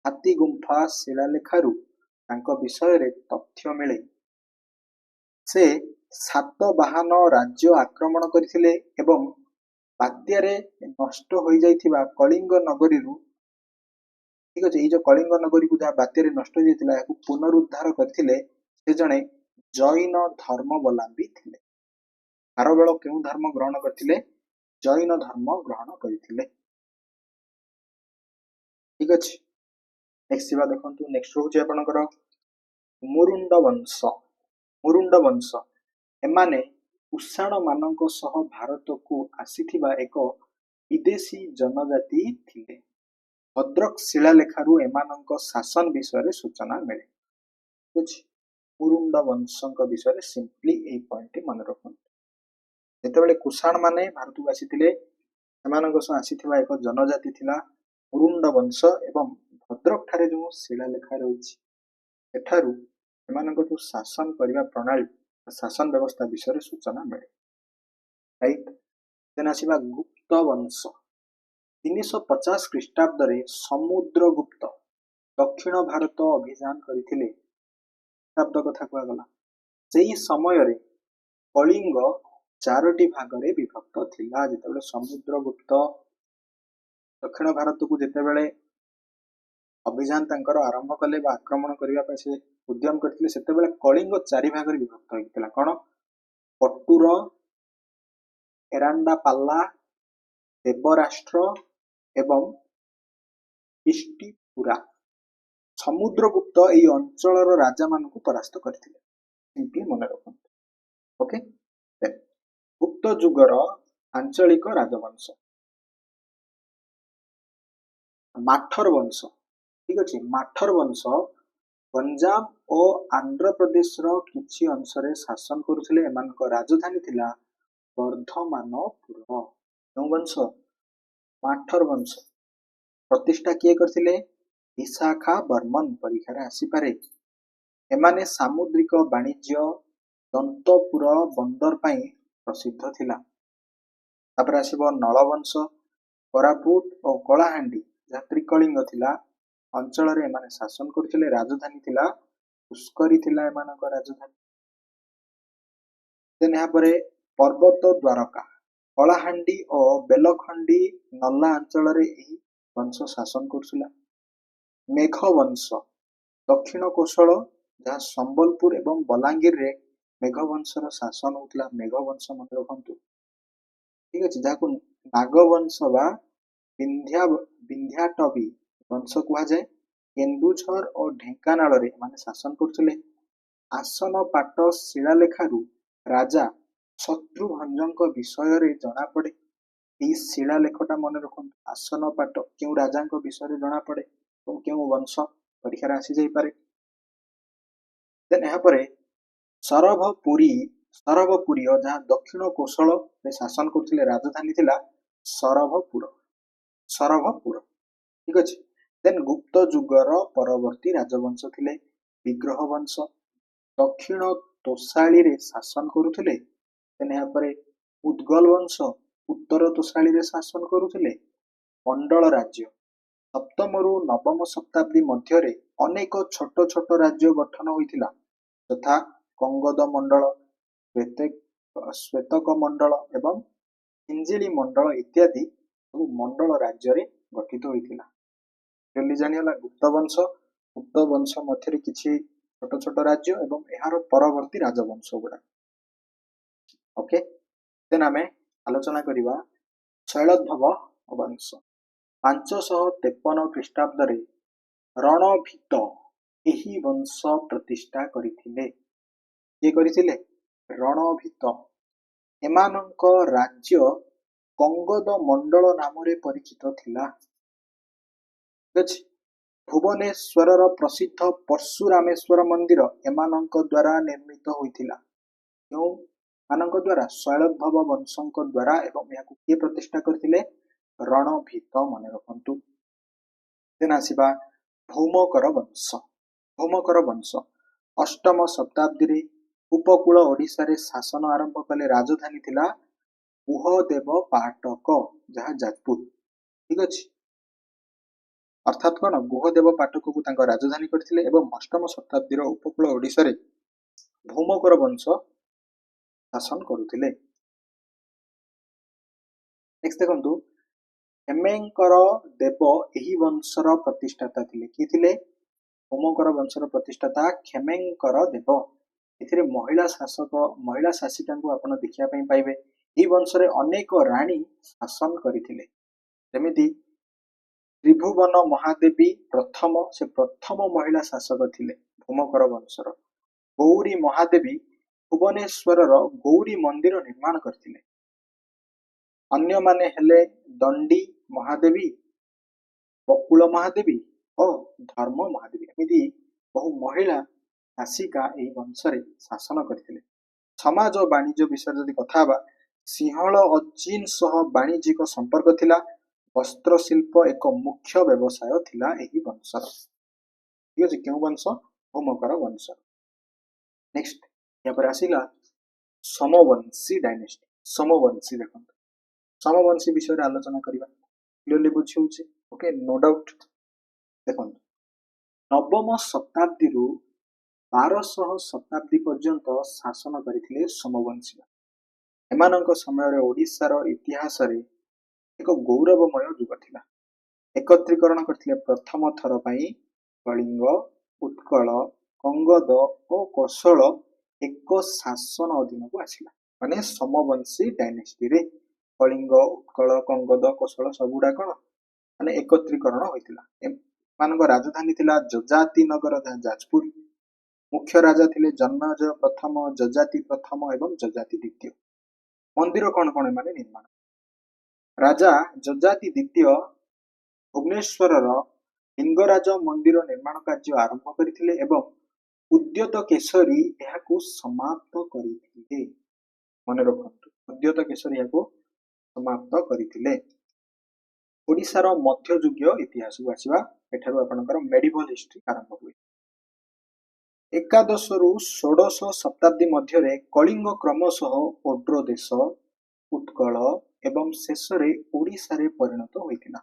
हाथी गुंफा शिलालेखारु तांको विषय रे तथ्य मिले। से सातवाहन राज्य आक्रमण करथिले एवं बात्यारे नष्ट होई जाइथिबा कलिंग नगरी ठीक अछि। जो कलिंग नगरी को जहाँ बात्यारे नष्ट होई जाइथिला याकू पुनरुद्धार करथिले से जणे जैन धर्मावलंबी थिले। खारवेल केउ धर्म ग्रहण करथिले जैन धर्म ग्रहण करथिले। ठीक अछि। नेक्स्ट बा देखंतु नेक्स्ट होछि आपनकर मुरुंड वंश एमाने कुषाण मानक सह भारत को आसीथिबा एक विदेशी जनजाति थिले। भद्रक शिलालेखारु एमानक शासन विषय रे सूचना मिले। कुछ मुरुंड वंशक विषय रे सिंपली ए पॉइंट मन रखन। जेतेबेले कुषाण माने भारत को आसीथिले एमानक सह आसीथिबा एक जनजाति थिला मुरुंड वंश एवं भद्रक ठारे जो शिलालेखा रही एठारु एमानक जो शासन करिबा प्रणाली शासन व्यवस्था विषय रे सूचना मिले। राइट। देन आसीबा गुप्त वंश 350 ख्रीष्टाब्द रे समुद्रगुप्त दक्षिण भारत अभियान करथिले। ଖ୍ରୀଷ୍ଟାବ୍ଦ କଥା କୁହାଗଲା। ସେଇ ସମୟରେ କଳିଙ୍ଗ 4ଟି ଭାଗରେ ବିଭକ୍ତ ଥିଲା। ଯେତେବେଳେ ସମୁଦ୍ରଗୁପ୍ତ ଦକ୍ଷିଣ ଭାରତକୁ ଯେତେବେଳେ ଅଭିଯାନ ତାଙ୍କର ଆରମ୍ଭ କଲେ ବା ଆକ୍ରମଣ କରିବା ପାଇଁ ସେ ଉଦ୍ୟମ କରିଥିଲେ, ସେତେବେଳେ କଳିଙ୍ଗ 4 ଭାଗରେ ବିଭକ୍ତ ହୋଇଥିଲା। କଣ? କଟୁର, ଏରାଣ୍ଡାପାଲା, ଦେବରାଷ୍ଟ୍ର ଏବଂ ଇଷ୍ଟିପୁରା। ସମୁଦ୍ରଗୁପ୍ତ ଏହି ଅଞ୍ଚଳର ରାଜାମାନଙ୍କୁ ପରାସ୍ତ କରିଥିଲେ। ଏମିତି ମନେ ରଖନ୍ତୁ। ଓକେ, ଗୁପ୍ତ ଯୁଗର ଆଞ୍ଚଳିକ ରାଜବଂଶ। ମାଠର ବଂଶ, ଠିକ ଅଛି। ମାଠର ବଂଶ ଗଞ୍ଜାମ ଓ ଆନ୍ଧ୍ରପ୍ରଦେଶର କିଛି ଅଂଶରେ ଶାସନ କରୁଥିଲେ। ଏମାନଙ୍କ ରାଜଧାନୀ ଥିଲା ବର୍ଦ୍ଧମାନପୁର। କେଉଁ ବଂଶ? ମାଠର ବଂଶ। ପ୍ରତିଷ୍ଠା କିଏ କରିଥିଲେ? ବିଶାଖା ବର୍ମନ ପରୀକ୍ଷାରେ ଆସିପାରେ। ଏମାନେ ସାମୁଦ୍ରିକ ବାଣିଜ୍ୟ, ଦନ୍ତପୁର ବନ୍ଦର ପାଇଁ ପ୍ରସିଦ୍ଧ ଥିଲା। ତାପରେ ଆସିବ ନଳବଂଶ। କୋରାପୁଟ ଓ କଳାହାଣ୍ଡି ଯାହା ତ୍ରିକଳିଙ୍ଗ ଥିଲା ଅଞ୍ଚଳରେ ଏମାନେ ଶାସନ କରୁଥିଲେ। ରାଜଧାନୀ ଥିଲା ପୁଷ୍କରୀ ଥିଲା ଏମାନଙ୍କ ରାଜଧାନୀ। ଦେନ୍ ଏହାପରେ ପର୍ବତ ଦ୍ୱାରକା, କଳାହାଣ୍ଡି ଓ ବେଲଖଣ୍ଡି ନଲା ଅଞ୍ଚଳରେ ଏହି ବଂଶ ଶାସନ କରୁଥିଲା। ମେଘ ବଂଶ ଦକ୍ଷିଣ କୋଶଳ ଯାହା ସମ୍ବଲପୁର ଏବଂ ବଲାଙ୍ଗୀରରେ ମେଘ ବଂଶର ଶାସନ ହେଉଥିଲା। ମେଘ ବଂଶ ମନେ ରଖନ୍ତୁ, ଠିକ ଅଛି। ଯାହାକୁ ନାଗବଂଶ ବା ବିନ୍ଧ୍ୟାଟବୀ ବଂଶ କୁହାଯାଏ। କେନ୍ଦୁଝର ଓ ଢେଙ୍କାନାଳରେ ଏମାନେ ଶାସନ କରୁଥିଲେ। ଆସନ ପାଟ ଶିଳାଲେଖାରୁ ରାଜା ଶତ୍ରୁଭଞ୍ଜଙ୍କ ବିଷୟରେ ଜଣାପଡେ। ଏହି ଶିଳାଲେଖଟା ମନେ ରଖନ୍ତୁ। ଆସନ ପାଟ କେଉଁ ରାଜାଙ୍କ ବିଷୟରେ ଜଣାପଡେ ଏବଂ କେଉଁ ବଂଶ, ପରୀକ୍ଷାରେ ଆସିଯାଇପାରେ। ଦେନ୍ ଏହାପରେ ସରଭପୁରୀୟ ଯାହା ଦକ୍ଷିଣ କୋଶଳରେ ଶାସନ କରୁଥିଲେ। ରାଜଧାନୀ ଥିଲା ସରଭପୁର, ଠିକ ଅଛି। ଦେନ୍ ଗୁପ୍ତ ଯୁଗର ପରବର୍ତ୍ତୀ ରାଜବଂଶ ଥିଲେ ବିଗ୍ରହ ବଂଶ। ଦକ୍ଷିଣ ତୋଷାଳୀରେ ଶାସନ କରୁଥିଲେ। ଦେନ୍ ଏହାପରେ ଉତ୍ଗଳ ବଂଶ ଉତ୍ତର ତୋଷାଳୀରେ ଶାସନ କରୁଥିଲେ। ମଣ୍ଡଳ ରାଜ୍ୟ ସପ୍ତମରୁ ନବମ ଶତାବ୍ଦୀ ମଧ୍ୟରେ ଅନେକ ଛୋଟ ଛୋଟ ରାଜ୍ୟ ଗଠନ ହୋଇଥିଲା, ଯଥା କଙ୍ଗଦ ମଣ୍ଡଳ, ଶ୍ଵେତକ ମଣ୍ଡଳ ଏବଂ ହିଞ୍ଜିଳି ମଣ୍ଡଳ ଇତ୍ୟାଦି ସବୁ ମଣ୍ଡଳ ରାଜ୍ୟରେ ଗଠିତ ହୋଇଥିଲା। ଜଲ୍ଦି ଜାଣିଗଲା ଗୁପ୍ତ ବଂଶ ମଧ୍ୟରେ କିଛି ଛୋଟ ଛୋଟ ରାଜ୍ୟ ଏବଂ ଏହାର ପରବର୍ତ୍ତୀ ରାଜବଂଶ ଗୁଡା। ଓକେ, ଦେନ୍ ଆମେ ଆଲୋଚନା କରିବା ଶୈଳୋଦ୍ଭବ ବଂଶ। 553 ଖ୍ରୀଷ୍ଟାବ୍ଦରେ ରଣଭୀତ ଏହି ବଂଶ ପ୍ରତିଷ୍ଠା କରିଥିଲେ। କିଏ କରିଥିଲେ? ରଣଭୀତ। ଏମାନଙ୍କ ରାଜ୍ୟ କଙ୍ଗଦ ମଣ୍ଡଳ ନାମରେ ପରିଚିତ ଥିଲା। ଠିକ ଅଛି। ଭୁବନେଶ୍ୱରର ପ୍ରସିଦ୍ଧ ପର୍ଶୁରାମେଶ୍ୱର ମନ୍ଦିର ଏମାନଙ୍କ ଦ୍ୱାରା ନିର୍ମିତ ହୋଇଥିଲା। କେଉଁମାନଙ୍କ ଦ୍ୱାରା? ଶୈଳୋଦ୍ଭବ ବଂଶଙ୍କ ଦ୍ୱାରା। ଏବଂ ଏହାକୁ କିଏ ପ୍ରତିଷ୍ଠା କରିଥିଲେ? ରଣଭୀତ, ମନେ ରଖନ୍ତୁ। ଦେନ୍ ଆସିବା ଭୌମକର ବଂଶ। ଅଷ୍ଟମ ଶତାବ୍ଦୀରେ ଉପକୂଳ ଓଡ଼ିଶାରେ ଶାସନ ଆରମ୍ଭ କଲେ। ରାଜଧାନୀ ଥିଲା କୁହଦେବ ପାଟକ ଯାହା ଯାଜପୁର। ଠିକ ଅଛି। ଅର୍ଥାତ୍ କଣ? ଗୁହଦେବ ପାଟକକୁ ତାଙ୍କ ରାଜଧାନୀ କରିଥିଲେ ଏବଂ ଅଷ୍ଟମ ଶତାବ୍ଦୀର ଉପକୂଳ ଓଡ଼ିଶାରେ ଭୌମକର ବଂଶ ଶାସନ କରୁଥିଲେ। ନେକ୍ସଟ ଦେଖନ୍ତୁ, ହେମେଙ୍କର ଦେବ ଏହି ବଂଶର ପ୍ରତିଷ୍ଠାତା ଥିଲେ। କିଏ ଥିଲେ? ଭୌମକର ବଂଶର ପ୍ରତିଷ୍ଠାତା ଖେମେଙ୍କର ଦେବ। ଏଥିରେ ମହିଳା ଶାସିକାଙ୍କୁ ଆପଣ ଦେଖିବା ପାଇଁ ପାଇବେ। ଏହି ବଂଶରେ ଅନେକ ରାଣୀ ଶାସନ କରିଥିଲେ। ଯେମିତି ତ୍ରିଭୁବନ ମହାଦେବୀ ସେ ପ୍ରଥମ ମହିଳା ଶାସକ ଥିଲେ ଭୌମକର ବଂଶର। ଗୌରୀ ମହାଦେବୀ ଭୁବନେଶ୍ୱରର ଗୌରୀ ମନ୍ଦିର ନିର୍ମାଣ କରିଥିଲେ। ଅନ୍ୟମାନେ ହେଲେ ଦଣ୍ଡୀ ମହାଦେବୀ, ବକୁଳ ମହାଦେବୀ ଓ ଧର୍ମ ମହାଦେବୀ। ଏମିତି ବହୁ ମହିଳା ଶାସିକା ଏହି ବଂଶରେ ଶାସନ କରିଥିଲେ। ସମାଜ ଓ ବାଣିଜ୍ୟ ବିଷୟରେ ଯଦି କଥା ହେବା, ସିଂହଳ ଓ ଚୀନ ସହ ବାଣିଜ୍ୟିକ ସମ୍ପର୍କ ଥିଲା। ବସ୍ତ୍ର ଶିଳ୍ପ ଏକ ମୁଖ୍ୟ ବ୍ୟବସାୟ ଥିଲା ଏହି ବଂଶର। ଠିକ ଅଛି। କେଉଁ ବଂଶ? ଭୌମକର ବଂଶ। ନେକ୍ସଟ ଏହାପରେ ଆସିଲା ସମବଂଶୀ ଡାଇନେଷ୍ଟି। ସମବଂଶୀ ଦେଖନ୍ତୁ, ସମବଂଶୀ ବିଷୟରେ ଆଲୋଚନା କରିବା। କ୍ଲିୟରଲି ବୁଝି ହଉଛି? Okay, no doubt. ଦେଖନ୍ତୁ, ନବମ ଶତାବ୍ଦୀରୁ 1200 ଶତାବ୍ଦୀ ପର୍ଯ୍ୟନ୍ତ ଶାସନ କରିଥିଲେ ସୋମବଂଶୀ। ଏମାନଙ୍କ ସମୟରେ ଓଡ଼ିଶାର ଇତିହାସରେ ଏକ ଗୌରବମୟ ଯୁଗ ଥିଲା। ଏକତ୍ରୀକରଣ କରିଥିଲେ ପ୍ରଥମ ଥର ପାଇଁ କଳିଙ୍ଗ, ଉତ୍କଳ, କଙ୍ଗଦ ଓ କୋଶଳ ଏକ ଶାସନ ଅଧୀନକୁ ଆସିଲା। ମାନେ ସୋମବଂଶୀ ଡାଇନେଷ୍ଟିରେ କଳିଙ୍ଗ, ଉତ୍କଳ, କଙ୍ଗଦ, କୋଶଳ ସବୁଗୁଡା କଣ ମାନେ ଏକତ୍ରୀକରଣ ହୋଇଥିଲା। ଏମାନଙ୍କ ରାଜଧାନୀ ଥିଲା ଯଜାତି ନଗର ଯାଜପୁର। ମୁଖ୍ୟ ରାଜା ଥିଲେ ଜନ୍ମେଜୟ ପ୍ରଥମ, ଯଜାତି ପ୍ରଥମ ଏବଂ ଯଜାତି ଦ୍ୱିତୀୟ। ମନ୍ଦିର କଣ କଣ ଏମାନେ ନିର୍ମାଣ। ରାଜା ଯଜାତି ଦ୍ୱିତୀୟ ଭୁବନେଶ୍ୱରର ଲିଙ୍ଗରାଜ ମନ୍ଦିର ନିର୍ମାଣ କାର୍ଯ୍ୟ ଆରମ୍ଭ କରିଥିଲେ ଏବଂ ଉଦ୍ୟତ କେଶରୀ ଏହାକୁ ସମାପ୍ତ କରିଥିଲେ। ମନେ ରଖନ୍ତୁ, ଉଦ୍ୟତ କେଶରୀ ଏହାକୁ ସମାପ୍ତ କରିଥିଲେ। ଓଡ଼ିଶାର ମଧ୍ୟଯୁଗୀୟ ଇତିହାସକୁ ଆସିବା। ଏଠାରୁ ଆପଣଙ୍କର ମେଡିଭାଲ ହିଷ୍ଟ୍ରି ଆରମ୍ଭ ହୁଏ। ଏକାଦଶରୁ ଷୋଡଶ ଶତାବ୍ଦୀ ମଧ୍ୟରେ କଳିଙ୍ଗ କ୍ରମଶଃ ଓଡ୍ର ଦେଶ, ଉତ୍କଳ ଏବଂ ଶେଷରେ ଓଡ଼ିଶାରେ ପରିଣତ ହୋଇଥିଲା।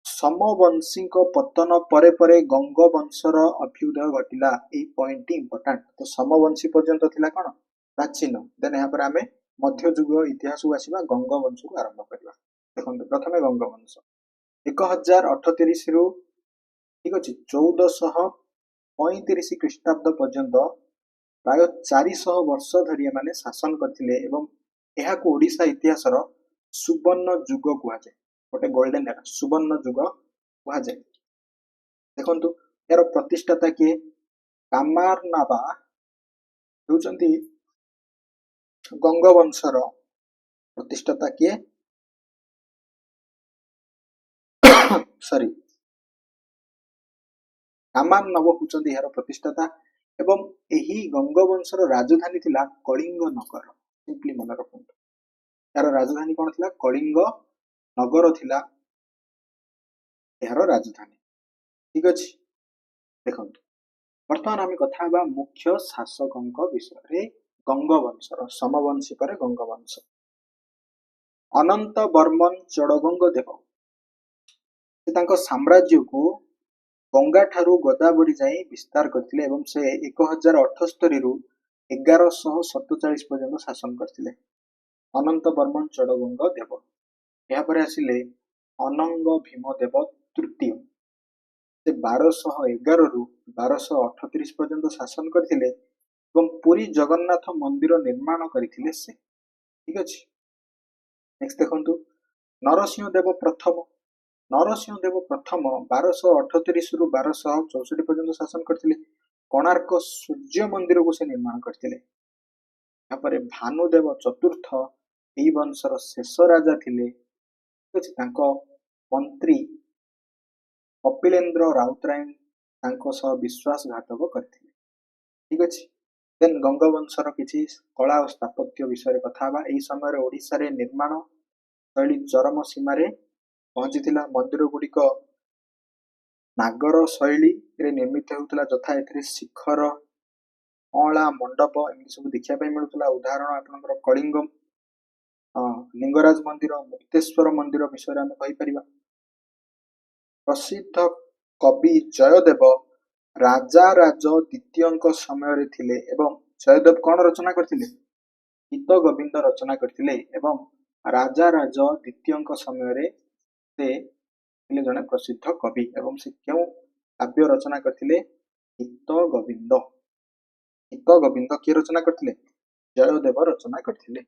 ସୋମବଂଶୀଙ୍କ ପତନ ପରେ ପରେ ଗଙ୍ଗ ବଂଶର ଅଭ୍ୟୁଦୟ ଘଟିଲା। ଏଇ ପଏଣ୍ଟଟି ଇମ୍ପୋର୍ଟାଣ୍ଟ। ତ ସୋମବଂଶୀ ପର୍ଯ୍ୟନ୍ତ ଥିଲା କଣ ପ୍ରାଚୀନ, ଦେନ୍ ଏହାପରେ ଆମେ ମଧ୍ୟଯୁଗ ଇତିହାସକୁ ଆସିବା, ଗଙ୍ଗ ବଂଶକୁ ଆରମ୍ଭ କରିବା। ଦେଖନ୍ତୁ ପ୍ରଥମେ ଗଙ୍ଗ ବଂଶ 1038ରୁ ଠିକ ଅଛି 1435 ଖ୍ରୀଷ୍ଟାବ୍ଦ ପର୍ଯ୍ୟନ୍ତ ପ୍ରାୟ 400 ବର୍ଷ ଧରି ଏମାନେ ଶାସନ କରିଥିଲେ ଏବଂ ଏହାକୁ ଓଡ଼ିଶା ଇତିହାସର ସୁବର୍ଣ୍ଣ ଯୁଗ କୁହାଯାଏ। ଗୋଟେ ଗୋଲ୍ଡେନ ଏରା, ସୁବର୍ଣ୍ଣ ଯୁଗ କୁହାଯାଏ। ଦେଖନ୍ତୁ ଏହାର ପ୍ରତିଷ୍ଠାତା କିଏ? କାମାରନାବା ହେଉଛନ୍ତି ଗଙ୍ଗ ବଂଶର ପ୍ରତିଷ୍ଠାତା କିଏ? ସରି, କାମାରନବ ହେଉଛନ୍ତି ଏହାର ପ୍ରତିଷ୍ଠାତା ଏବଂ ଏହି ଗଙ୍ଗ ବଂଶର ରାଜଧାନୀ ଥିଲା କଳିଙ୍ଗ ନଗର। ସିମ୍ପଲି ମନେ ରଖନ୍ତୁ, ଏହାର ରାଜଧାନୀ କଣ ଥିଲା? କଳିଙ୍ଗ ନଗର ଥିଲା ଏହାର ରାଜଧାନୀ। ଠିକ ଅଛି, ଦେଖନ୍ତୁ ବର୍ତ୍ତମାନ ଆମେ କଥା ହେବା ମୁଖ୍ୟ ଶାସକଙ୍କ ବିଷୟରେ। ଗଙ୍ଗ ବଂଶର, ସୋମବଂଶୀ ପରେ ଗଙ୍ଗ ବଂଶ। ଅନନ୍ତ ବର୍ମନ ଚୋଡଗଙ୍ଗ ଦେବ ସେ ତାଙ୍କ ସାମ୍ରାଜ୍ୟକୁ ଗଙ୍ଗା ଠାରୁ ଗୋଦାବରୀ ଯାଏଁ ବିସ୍ତାର କରିଥିଲେ ଏବଂ ସେ 1078ରୁ 1147 ପର୍ଯ୍ୟନ୍ତ ଶାସନ କରିଥିଲେ। ଅନନ୍ତ ବର୍ମନ ଚୋଡଗଙ୍ଗ ଦେବ। ଏହାପରେ ଆସିଲେ ଅନଙ୍ଗ ଭୀମ ଦେବ ତୃତୀୟ। ସେ 1211ରୁ 1238 ପର୍ଯ୍ୟନ୍ତ ଶାସନ କରିଥିଲେ ଏବଂ ପୁରୀ ଜଗନ୍ନାଥ ମନ୍ଦିର ନିର୍ମାଣ କରିଥିଲେ ସେ। ଠିକ ଅଛି, ନେକ୍ସଟ ଦେଖନ୍ତୁ ନରସିଂହ ଦେବ ପ୍ରଥମ। ନରସିଂହ ଦେବ ପ୍ରଥମ 1238ରୁ 1264 ପର୍ଯ୍ୟନ୍ତ ଶାସନ କରିଥିଲେ। କୋଣାର୍କ ସୂର୍ଯ୍ୟ ମନ୍ଦିରକୁ ସେ ନିର୍ମାଣ କରିଥିଲେ। ଏହାପରେ ଭାନୁଦେବ ଚତୁର୍ଥ ଏହି ବଂଶର ଶେଷ ରାଜା ଥିଲେ। ଠିକ ଅଛି, ତାଙ୍କ ମନ୍ତ୍ରୀ କପିଳେନ୍ଦ୍ର ରାଉତରାୟ ତାଙ୍କ ସହ ବିଶ୍ୱାସଘାତକ କରିଥିଲେ। ଠିକ ଅଛି, ଦେନ୍ ଗଙ୍ଗ ବଂଶର କିଛି କଳା ଓ ସ୍ଥାପତ୍ୟ ବିଷୟରେ କଥା ହେବା। ଏହି ସମୟରେ ଓଡ଼ିଶାରେ ନିର୍ମାଣ ଶୈଳୀ ଚରମ ସୀମାରେ ପହଞ୍ଚିଥିଲା। ମନ୍ଦିର ଗୁଡ଼ିକ ନାଗର ଶୈଳୀରେ ନିର୍ମିତ ହେଉଥିଲା, ଯଥା ଏଥିରେ ଶିଖର, ଅଁଳା, ମଣ୍ଡପ ଏମିତି ସବୁ ଦେଖିବା ପାଇଁ ମିଳୁଥିଲା। ଉଦାହରଣ ଆପଣଙ୍କର କଳିଙ୍ଗ ଲିଙ୍ଗରାଜ ମନ୍ଦିର, ମୁକ୍ତେଶ୍ୱର ମନ୍ଦିର ବିଷୟରେ ଆମେ କହିପାରିବା। ପ୍ରସିଦ୍ଧ କବି ଜୟଦେବ ରାଜାରାଜ ଦ୍ୱିତୀୟଙ୍କ ସମୟରେ ଥିଲେ ଏବଂ ଜୟଦେବ କଣ ରଚନା କରିଥିଲେ? ଗୀତ ଗୋବିନ୍ଦ ରଚନା କରିଥିଲେ ଏବଂ ରାଜାରାଜ ଦ୍ୱିତୀୟଙ୍କ ସମୟରେ ସେ ଥିଲେ ଜଣେ ପ୍ରସିଦ୍ଧ କବି ଏବଂ ସେ କେଉଁ କାବ୍ୟ ରଚନା କରିଥିଲେ? ଗୀତ ଗୋବିନ୍ଦ। ଗୀତ ଗୋବିନ୍ଦ କିଏ ରଚନା କରିଥିଲେ? ଜୟଦେବ ରଚନା କରିଥିଲେ।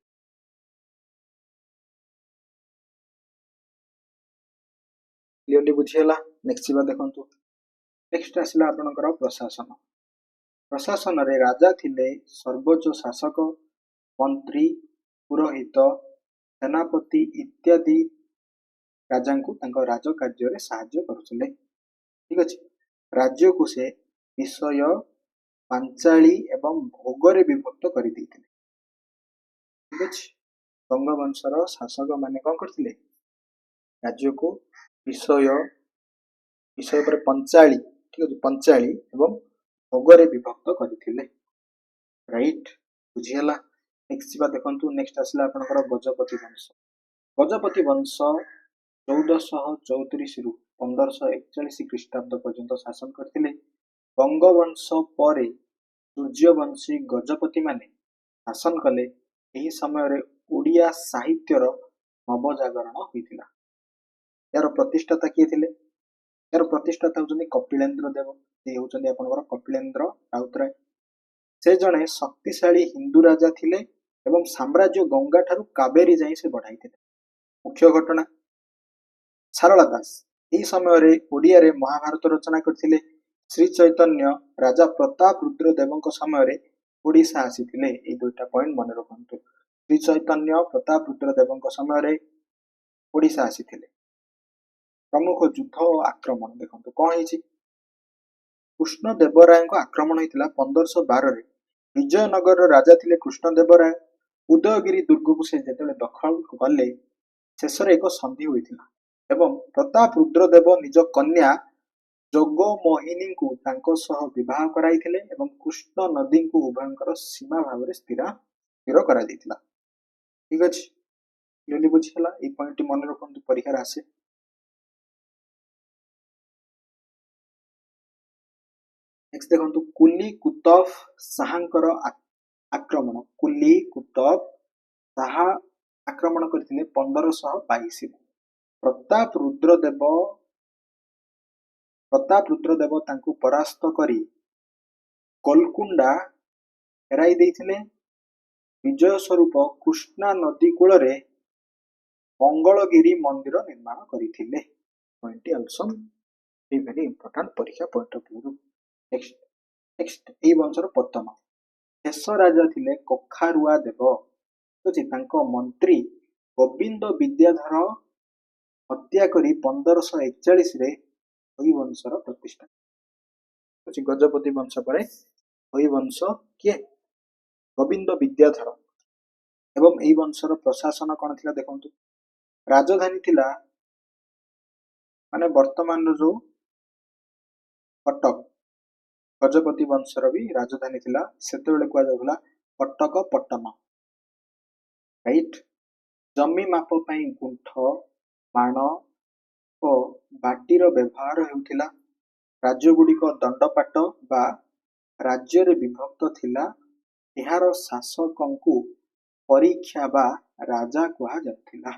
କ୍ଲିୟରଲି ବୁଝିହେଲା? ନେକ୍ସଟ ଯିବା ଦେଖନ୍ତୁ। ନେକ୍ସଟ ଆସିଲା ଆପଣଙ୍କର ପ୍ରଶାସନ। ପ୍ରଶାସନରେ ରାଜା ଥିଲେ ସର୍ବୋଚ୍ଚ ଶାସକ, ମନ୍ତ୍ରୀ, ପୁରୋହିତ, ସେନାପତି ଇତ୍ୟାଦି ରାଜାଙ୍କୁ ତାଙ୍କ ରାଜ କାର୍ଯ୍ୟରେ ସାହାଯ୍ୟ କରୁଥିଲେ। ଠିକ ଅଛି, ରାଜ୍ୟକୁ ସେ ବିଷୟ, ପାଞ୍ଚାଳି ଏବଂ ଭୋଗରେ ବିଭକ୍ତ କରିଦେଇଥିଲେ। ଠିକ ଅଛି, ଗଙ୍ଗ ବଂଶର ଶାସକ ମାନେ କଣ କରିଥିଲେ? ରାଜ୍ୟକୁ ବିଷୟ ପରେ ପଞ୍ଚାଳି, ଠିକ ଅଛି, ପଞ୍ଚାଳି ଏବଂ ଭୋଗରେ ବିଭକ୍ତ କରିଥିଲେ। ରାଇଟ, ବୁଝିହେଲା? ନେକ୍ସଟ ଯିବା ଦେଖନ୍ତୁ। ନେକ୍ସଟ ଆସିଲା ଆପଣଙ୍କର ଗଜପତି ବଂଶ। ଗଜପତି ବଂଶ 1434ରୁ 1541 ଖ୍ରୀଷ୍ଟାବ୍ଦ ପର୍ଯ୍ୟନ୍ତ ଶାସନ କରିଥିଲେ। ଗଙ୍ଗ ବଂଶ ପରେ ସୂର୍ଯ୍ୟବଂଶୀ ଗଜପତି ମାନେ ଶାସନ କଲେ, ଏହି ସମୟରେ ଓଡ଼ିଆ ସାହିତ୍ୟର ନବଜାଗରଣ ହୋଇଥିଲା। ଏହାର ପ୍ରତିଷ୍ଠାତା କିଏ ଥିଲେ? ଏହାର ପ୍ରତିଷ୍ଠାତା ହେଉଛନ୍ତି କପିଳେନ୍ଦ୍ର ଦେବ। ସେ ହେଉଛନ୍ତି ଆପଣଙ୍କର କପିଳେନ୍ଦ୍ର ରାଉତରାୟ। ସେ ଜଣେ ଶକ୍ତିଶାଳୀ ହିନ୍ଦୁ ରାଜା ଥିଲେ ଏବଂ ସାମ୍ରାଜ୍ୟ ଗଙ୍ଗା ଠାରୁ କାବେରୀ ଯାଇ ସେ ବଢାଇଥିଲେ। ମୁଖ୍ୟ ଘଟଣା, ସାରଳା ଦାସ ଏହି ସମୟରେ ଓଡ଼ିଆରେ ମହାଭାରତ ରଚନା କରିଥିଲେ। ଶ୍ରୀ ଚୈତନ୍ୟ ରାଜା ପ୍ରତାପ ରୁଦ୍ର ଦେବଙ୍କ ସମୟରେ ଓଡ଼ିଶା ଆସିଥିଲେ। এই ଦୁଇଟା ପଏଣ୍ଟ ମନେ ରଖନ୍ତୁ। ଶ୍ରୀ ଚୈତନ୍ୟ ପ୍ରତାପ ରୁଦ୍ର ଦେବଙ୍କ ସମୟରେ ଓଡ଼ିଶା ଆସିଥିଲେ। ପ୍ରମୁଖ ଯୁଦ୍ଧ ଓ ଆକ୍ରମଣ ଦେଖନ୍ତୁ କଣ ହେଇଛି। କୃଷ୍ଣଦେବରାୟଙ୍କ ଆକ୍ରମଣ ହେଇଥିଲା 1512ରେ। ବିଜୟନଗରର ରାଜା ଥିଲେ କୃଷ୍ଣଦେବରାୟ। ଉଦୟଗିରି ଦୁର୍ଗକୁ ସେ ଯେତେବେଳେ ଦଖଲ କଲେ, ଶେଷରେ ଏକ ସନ୍ଧି ହୋଇଥିଲା ଏବଂ ପ୍ରତାପ ରୁଦ୍ରଦେବ ନିଜ କନ୍ୟା ଯୋଗମୋହିନୀଙ୍କୁ ତାଙ୍କ ସହ ବିବାହ କରାଇଥିଲେ ଏବଂ କୃଷ୍ଣ ନଦୀଙ୍କୁ ଉଭୟଙ୍କର ସୀମା ଭାବରେ ସ୍ଥିର କରାଯାଇଥିଲା। ଠିକ ଅଛି, କ୍ଲିୟରଲି ବୁଝିଗଲା। ଏଇ ପଏଣ୍ଟଟି ମନେ ରଖନ୍ତୁ, ପରୀକ୍ଷାରେ ଆସେ। ନେକ୍ସଟ ଦେଖନ୍ତୁ, କୁଲି କୁତବ ଶାହାଙ୍କର ଆକ୍ରମଣ। କୁଲି କୁତବ ଶାହା ଆକ୍ରମଣ କରିଥିଲେ 1522। ପ୍ରତାପ ରୁଦ୍ରଦେବ ତାଙ୍କୁ ପରାସ୍ତ କରି ଗୋଲକୁଣ୍ଡା ଫେରାଇ ଦେଇଥିଲେ। ବିଜୟ ସ୍ୱରୂପ କୃଷ୍ଣା ନଦୀ କୂଳରେ ମଙ୍ଗଳଗିରି ମନ୍ଦିର ନିର୍ମାଣ କରିଥିଲେ। ପଏଣ୍ଟଟି ଅଲସୋ ଭେରି ଇମ୍ପୋର୍ଟାଣ୍ଟ ପରୀକ୍ଷା ପଏଣ୍ଟ ଅଫ ଭ୍ୟୁ। ନେକ୍ସଟ ଏହି ବଂଶର ପତନ। ଶେଷ ରାଜା ଥିଲେ କଖାରୁଆ ଦେବ। ତାଙ୍କ ମନ୍ତ୍ରୀ ଗୋବିନ୍ଦ ବିଦ୍ୟାଧର ହତ୍ୟା କରି 1541ରେ ହରିବଂଶର ପ୍ରତିଷ୍ଠା। ଗଜପତି ବଂଶ ପରେ ହରିବଂଶ କିଏ? ଗୋବିନ୍ଦ ବିଦ୍ୟାଧର। ଏବଂ ଏହି ବଂଶର ପ୍ରଶାସନ କଣ ଥିଲା ଦେଖନ୍ତୁ। ରାଜଧାନୀ ଥିଲା ମାନେ ବର୍ତ୍ତମାନର ଯୋଉ କଟକ, ଗଜପତି ବଂଶର ବି ରାଜଧାନୀ ଥିଲା। ସେତେବେଳେ କୁହାଯାଉଥିଲା କଟକ ପଟ୍ଟନ। ରାଇଟ। ଜମି ମାପ ପାଇଁ ଗୁଣ୍ଠ, ମାଣ ଓ ବାଟିର ବ୍ୟବହାର ହେଉଥିଲା। ରାଜ୍ୟଗୁଡ଼ିକ ଦଣ୍ଡପାଟ ବା ରାଜ୍ୟରେ ବିଭକ୍ତ ଥିଲା। ଏହାର ଶାସକଙ୍କୁ ପରୀକ୍ଷା ବା ରାଜା କୁହାଯାଉଥିଲା।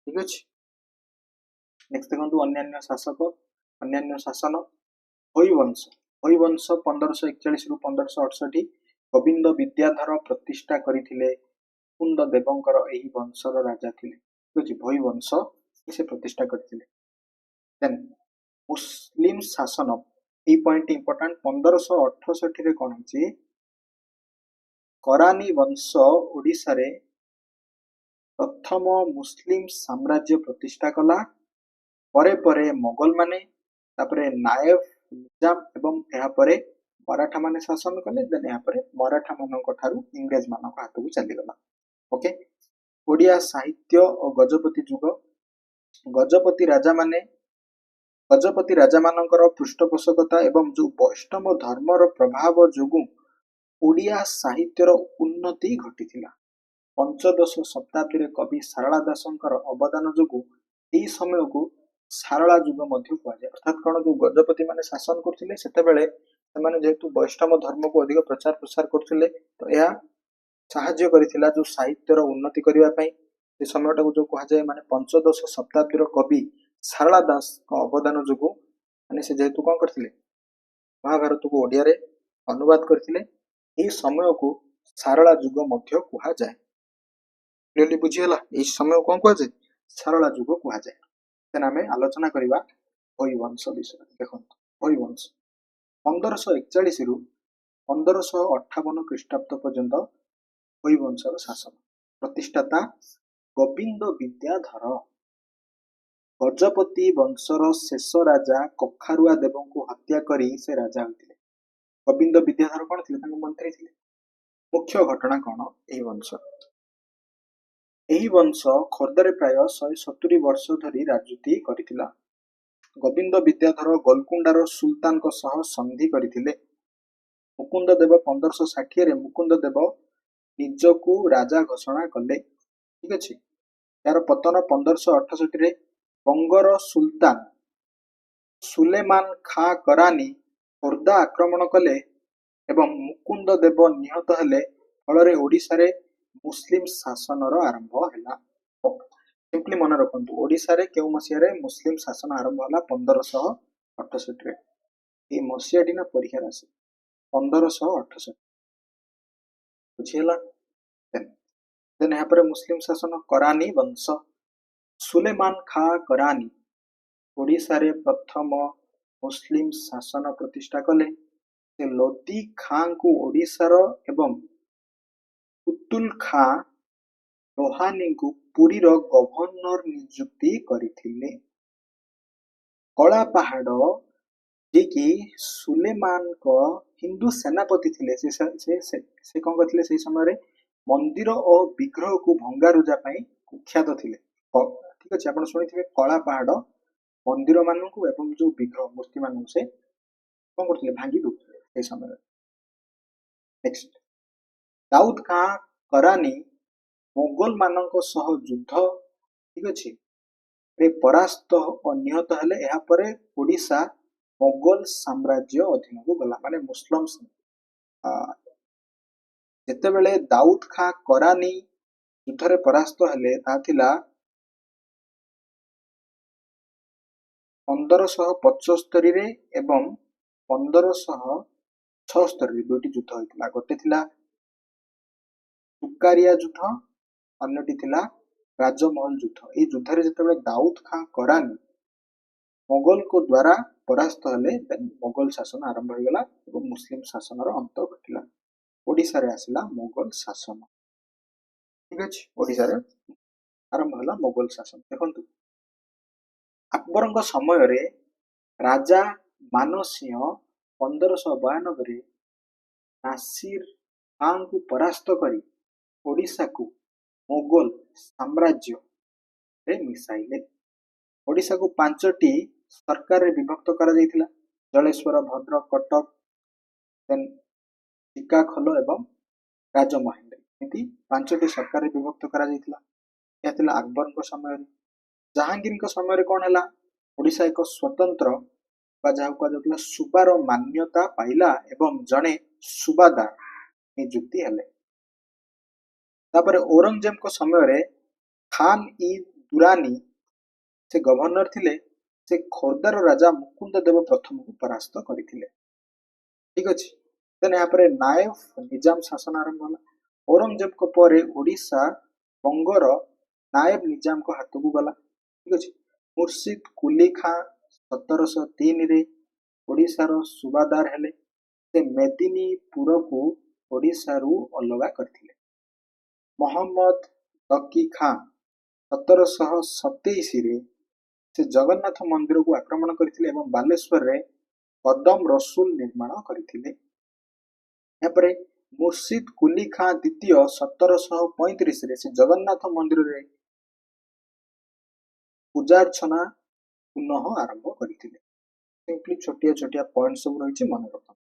ଠିକ ଅଛି। ନେକ୍ସଟ ଦେଖନ୍ତୁ, ଅନ୍ୟାନ୍ୟ ଶାସକ, ଅନ୍ୟାନ୍ୟ ଶାସନ। ହରିବଂଶ 1541ରୁ 1568 ଗୋବିନ୍ଦ ବିଦ୍ୟାଧର ପ୍ରତିଷ୍ଠା କରିଥିଲେ। ମୁକୁନ୍ଦ ଦେବଙ୍କର ଏହି ବଂଶର ରାଜା ଥିଲେ। ଠିକ ଅଛି, ଭୈବଂଶ ସେ ପ୍ରତିଷ୍ଠା କରିଥିଲେ। ଦେନ୍ ମୁସଲିମ ଶାସନ, এই ପଏଣ୍ଟ ଇମ୍ପୋର୍ଟାଣ୍ଟ। 1568ରେ କଣ ହେଇଛି, କରାନି ବଂଶ ଓଡ଼ିଶାରେ ପ୍ରଥମ ମୁସଲିମ ସାମ୍ରାଜ୍ୟ ପ୍ରତିଷ୍ଠା କଲା। ପରେ ପରେ ମୋଗଲ ମାନେ, ତାପରେ ନାଏବ ନିଜାମ ଏବଂ ଏହାପରେ ମରାଠା ମାନେ ଶାସନ କଲେ। ଦେନ୍ ଏହାପରେ ମରାଠା ମାନଙ୍କ ଠାରୁ ଇଂରେଜ ମାନଙ୍କ ହାତକୁ ଚାଲିଗଲା। ଓକେ। ଓଡ଼ିଆ ସାହିତ୍ୟ ଓ ଗଜପତି ଯୁଗ। ଗଜପତି ରାଜାମାନଙ୍କର ପୃଷ୍ଠପୋଷକତା ଏବଂ ଯୋଉ ବୈଷ୍ଣବ ଧର୍ମର ପ୍ରଭାବ ଯୋଗୁଁ ଓଡ଼ିଆ ସାହିତ୍ୟର ଉନ୍ନତି ଘଟିଥିଲା। ପଞ୍ଚଦଶ ଶତାବ୍ଦୀରେ କବି ସାରଳା ଦାସଙ୍କର ଅବଦାନ ଯୋଗୁଁ ଏହି ସମୟକୁ ସାରଳା ଯୁଗ ମଧ୍ୟ କୁହାଯାଏ। ଅର୍ଥାତ୍ କଣ, ଯୋଉ ଗଜପତି ମାନେ ଶାସନ କରୁଥିଲେ ସେତେବେଳେ ସେମାନେ ଯେହେତୁ ବୈଷ୍ଣବ ଧର୍ମକୁ ଅଧିକ ପ୍ରଚାର ପ୍ରସାର କରୁଥିଲେ, ତ ଏହା ସାହାଯ୍ୟ କରିଥିଲା ଯୋଉ ସାହିତ୍ୟର ଉନ୍ନତି କରିବା ପାଇଁ। ସେ ସମୟଟାକୁ ଯୋଉ କୁହାଯାଏ ମାନେ ପଞ୍ଚଦଶ ଶତାବ୍ଦୀର କବି ସାରଳା ଦାସଙ୍କ ଅବଦାନ ଯୋଗୁଁ, ମାନେ ସେ ଯେହେତୁ କଣ କରିଥିଲେ, ମହାଭାରତକୁ ଓଡ଼ିଆରେ ଅନୁବାଦ କରିଥିଲେ, ଏହି ସମୟକୁ ସାରଳା ଯୁଗ ମଧ୍ୟ କୁହାଯାଏ। କ୍ଲିୟରଲି ବୁଝିଗଲା? ଏହି ସମୟକୁ କଣ କୁହାଯାଏ? ସାରଳା ଯୁଗ କୁହାଯାଏ। ଦେନ୍ ଆମେ ଆଲୋଚନା କରିବା ହରିବଂଶ ବିଷୟରେ। ଦେଖନ୍ତୁ, ହରିବଂଶ 1541ରୁ 1558 ଖ୍ରୀଷ୍ଟାବ୍ଦ ପର୍ଯ୍ୟନ୍ତ ହରିବଂଶର ଶାସନ। ପ୍ରତିଷ୍ଠାତା ଗୋବିନ୍ଦ ବିଦ୍ୟାଧର। ଗଜପତି ବଂଶର ଶେଷ ରାଜା କଖାରୁଆ ଦେବଙ୍କୁ ହତ୍ୟା କରି ସେ ରାଜା ହୋଇଥିଲେ। ଗୋବିନ୍ଦ ବିଦ୍ୟାଧର କଣ ଥିଲେ? ତାଙ୍କ ମନ୍ତ୍ରୀ ଥିଲେ। ମୁଖ୍ୟ ଘଟଣା କଣ ଏହି ବଂଶ? ଏହି ବଂଶ ଖୋର୍ଦ୍ଧାରେ ପ୍ରାୟ 170 ବର୍ଷ ଧରି ରାଜୁତି କରିଥିଲା। ଗୋବିନ୍ଦ ବିଦ୍ୟାଧର ଗୋଲକୁଣ୍ଡାର ସୁଲତାନଙ୍କ ସହ ସନ୍ଧି କରିଥିଲେ। ମୁକୁନ୍ଦ ଦେବ 1560ରେ ମୁକୁନ୍ଦ ଦେବ ନିଜକୁ ରାଜା ଘୋଷଣା କଲେ। ଠିକ ଅଛି। ଏହାର ପତନ 1568ରେ ବଙ୍ଗର ସୁଲତାନ ସୁଲେମାନ ଖାଁ କରାନି ଖୋର୍ଦ୍ଧା ଆକ୍ରମଣ କଲେ ଏବଂ ମୁକୁନ୍ଦ ଦେବ ନିହତ ହେଲେ, ଫଳରେ ଓଡ଼ିଶାରେ ମୁସଲିମ ଶାସନର ଆରମ୍ଭ ହେଲା। ସିମ୍ପଲି ମନେ ରଖନ୍ତୁ, ଓଡ଼ିଶାରେ କେଉଁ ମସିହାରେ ମୁସଲିମ ଶାସନ ଆରମ୍ଭ ହେଲା? 1568ରେ। ଏଇ ମସିହାଟି ନା ପରୀକ୍ଷାରେ ଆସେ, 1568। ବୁଝିହେଲା? ଦେନ୍ ଏହାପରେ ମୁସଲିମ ଶାସନ କରାନି ବଂଶ। ସୁଲେମାନ ଖାଁ କରାନି ଓଡ଼ିଶାରେ ପ୍ରଥମ ମୁସଲିମ ଶାସନ ପ୍ରତିଷ୍ଠା କଲେ। ସେ ଲୋଦୀ ଖାଁଙ୍କୁ ଓଡ଼ିଶାର ଏବଂ କୁତୁଲ ଖାଁ ରୋହାନୀଙ୍କୁ ପୁରୀର ଗଭର୍ଣ୍ଣର ନିଯୁକ୍ତି କରିଥିଲେ। କଳାପାହାଡ଼, ଯିଏକି ସୁଲେମାନଙ୍କ ହିନ୍ଦୁ ସେନାପତି ଥିଲେ, ସେ କଣ କରିଥିଲେ ସେଇ ସମୟରେ? ମନ୍ଦିର ଓ ବିଗ୍ରହକୁ ଭଙ୍ଗାରୁଜା ପାଇଁ କୁଖ୍ୟାତ ଥିଲେ। ଠିକ ଅଛି, ଆପଣ ଶୁଣିଥିବେ କଳାପାହାଡ଼ ମନ୍ଦିର ମାନଙ୍କୁ ଏବଂ ଯୋଉ ବିଗ୍ରହ ମୂର୍ତ୍ତି ମାନଙ୍କୁ ସେ କଣ କରୁଥିଲେ? ଭାଙ୍ଗି ଦଉଥିଲେ ସେଇ ସମୟରେ। ନେକ୍ସଟ, ଦାଉଦ ଖାଁ କରାନି ମୋଗଲ ମାନଙ୍କ ସହ ଯୁଦ୍ଧ, ଠିକ ଅଛି, ରେ ପରାସ୍ତ ଓ ନିହତ ହେଲେ। ଏହାପରେ ଓଡ଼ିଶା ମୋଗଲ ସାମ୍ରାଜ୍ୟ ଅଧୀନକୁ ଗଲା। ମାନେ ମୁସଲିମ ଯେତେବେଳେ ଦାଉଦ ଖାଁ କରାନି ଯୁଦ୍ଧରେ ପରାସ୍ତ ହେଲେ, ତାହା ଥିଲା 1575ରେ ଏବଂ 1576ରେ ଦୁଇଟି ଯୁଦ୍ଧ ହୋଇଥିଲା। ଗୋଟେ ଥିଲା ତୁକାରିଆ ଯୁଦ୍ଧ, ଅନ୍ୟଟି ଥିଲା ରାଜମହଲ ଯୁଦ୍ଧ। ଏହି ଯୁଦ୍ଧରେ ଯେତେବେଳେ ଦାଉଦ ଖାଁ କରାନି ମୋଗଲଙ୍କ ଦ୍ୱାରା ପରାସ୍ତ ହେଲେ, ଦେନ୍ ମୋଗଲ ଶାସନ ଆରମ୍ଭ ହୋଇଗଲା ଏବଂ ମୁସଲିମ ଶାସନର ଅନ୍ତ ଘଟିଲା। ଓଡ଼ିଶାରେ ଆସିଲା ମୋଗଲ ଶାସନ। ଠିକ ଅଛି, ଓଡ଼ିଶାରେ ଆରମ୍ଭ ହେଲା ମୋଗଲ ଶାସନ। ଦେଖନ୍ତୁ, ଆକବରଙ୍କ ସମୟରେ ରାଜା ମାନସିଂହ 1592ରେ ନାସିର ଖାଁଙ୍କୁ ପରାସ୍ତ କରି ଓଡ଼ିଶାକୁ ମୋଗଲ ସାମ୍ରାଜ୍ୟରେ ମିଶାଇଲେ। ଓଡ଼ିଶାକୁ 5ଟି ସରକାରରେ ବିଭକ୍ତ କରାଯାଇଥିଲା: ଜଳେଶ୍ୱର, ଭଦ୍ରକ, କଟକ, ଦେନ୍ ଚିକାଖୋଲ ଏବଂ ରାଜମହେନ୍ଦ୍ରୀ। ଏମିତି 5ଟି ସରକାରରେ ବିଭକ୍ତ କରାଯାଇଥିଲା। ଏହା ଥିଲା ଆକବରଙ୍କ ସମୟରେ। ଜାହାଙ୍ଗୀରଙ୍କ ସମୟରେ କଣ ହେଲା? ଓଡ଼ିଶା ଏକ ସ୍ୱତନ୍ତ୍ର ବା ଯାହାକୁ କୁହାଯାଉଥିଲା ସୁବାର ମାନ୍ୟତା ପାଇଲା ଏବଂ ଜଣେ ସୁବାଦାର ନିଯୁକ୍ତି ହେଲେ। ତାପରେ ଔରଙ୍ଗଜେବଙ୍କ ସମୟରେ ଖାନ ଇ ଦୁରାନୀ ସେ ଗଭର୍ଣ୍ଣର ଥିଲେ। ସେ ଖୋର୍ଦ୍ଧାର ରାଜା ମୁକୁନ୍ଦ ଦେବ ପ୍ରଥମକୁ ପରାସ୍ତ କରିଥିଲେ। ଠିକ ଅଛି, ଦେନ୍ ଏହାପରେ ନାୟବ ନିଜାମ ଶାସନ ଆରମ୍ଭ ହେଲା। ଔରଙ୍ଗଜେବଙ୍କ ପରେ ଓଡ଼ିଶା ବଙ୍ଗର ନାୟବ ନିଜାମଙ୍କ ହାତକୁ ଗଲା। ଠିକ ଅଛି, ମୁର୍ସିଦ କୁଲି ଖାଁ 1703ରେ ଓଡ଼ିଶାର ସୁବାଦାର ହେଲେ। ସେ ମେଦିନୀପୁରକୁ ଓଡ଼ିଶାରୁ ଅଲଗା କରିଥିଲେ। ମହମ୍ମଦ ତକି ଖାଁ 1727ରେ ସେ ଜଗନ୍ନାଥ ମନ୍ଦିରକୁ ଆକ୍ରମଣ କରିଥିଲେ ଏବଂ ବାଲେଶ୍ୱରରେ କଦମ ରସୁଲ ନିର୍ମାଣ କରିଥିଲେ। ଏହାପରେ ମୁର୍ସିଦ କୁଲି ଖାଁ ଦ୍ୱିତୀୟ 1735ରେ ସେ ଜଗନ୍ନାଥ ମନ୍ଦିରରେ ପୂଜାର୍ଚ୍ଚନା ପୁନଃ ଆରମ୍ଭ କରିଥିଲେ। ସିମ୍ପଲି ଛୋଟିଆ ଛୋଟିଆ ପଏଣ୍ଟ ସବୁ ରହିଛି, ମନେ ରଖନ୍ତୁ।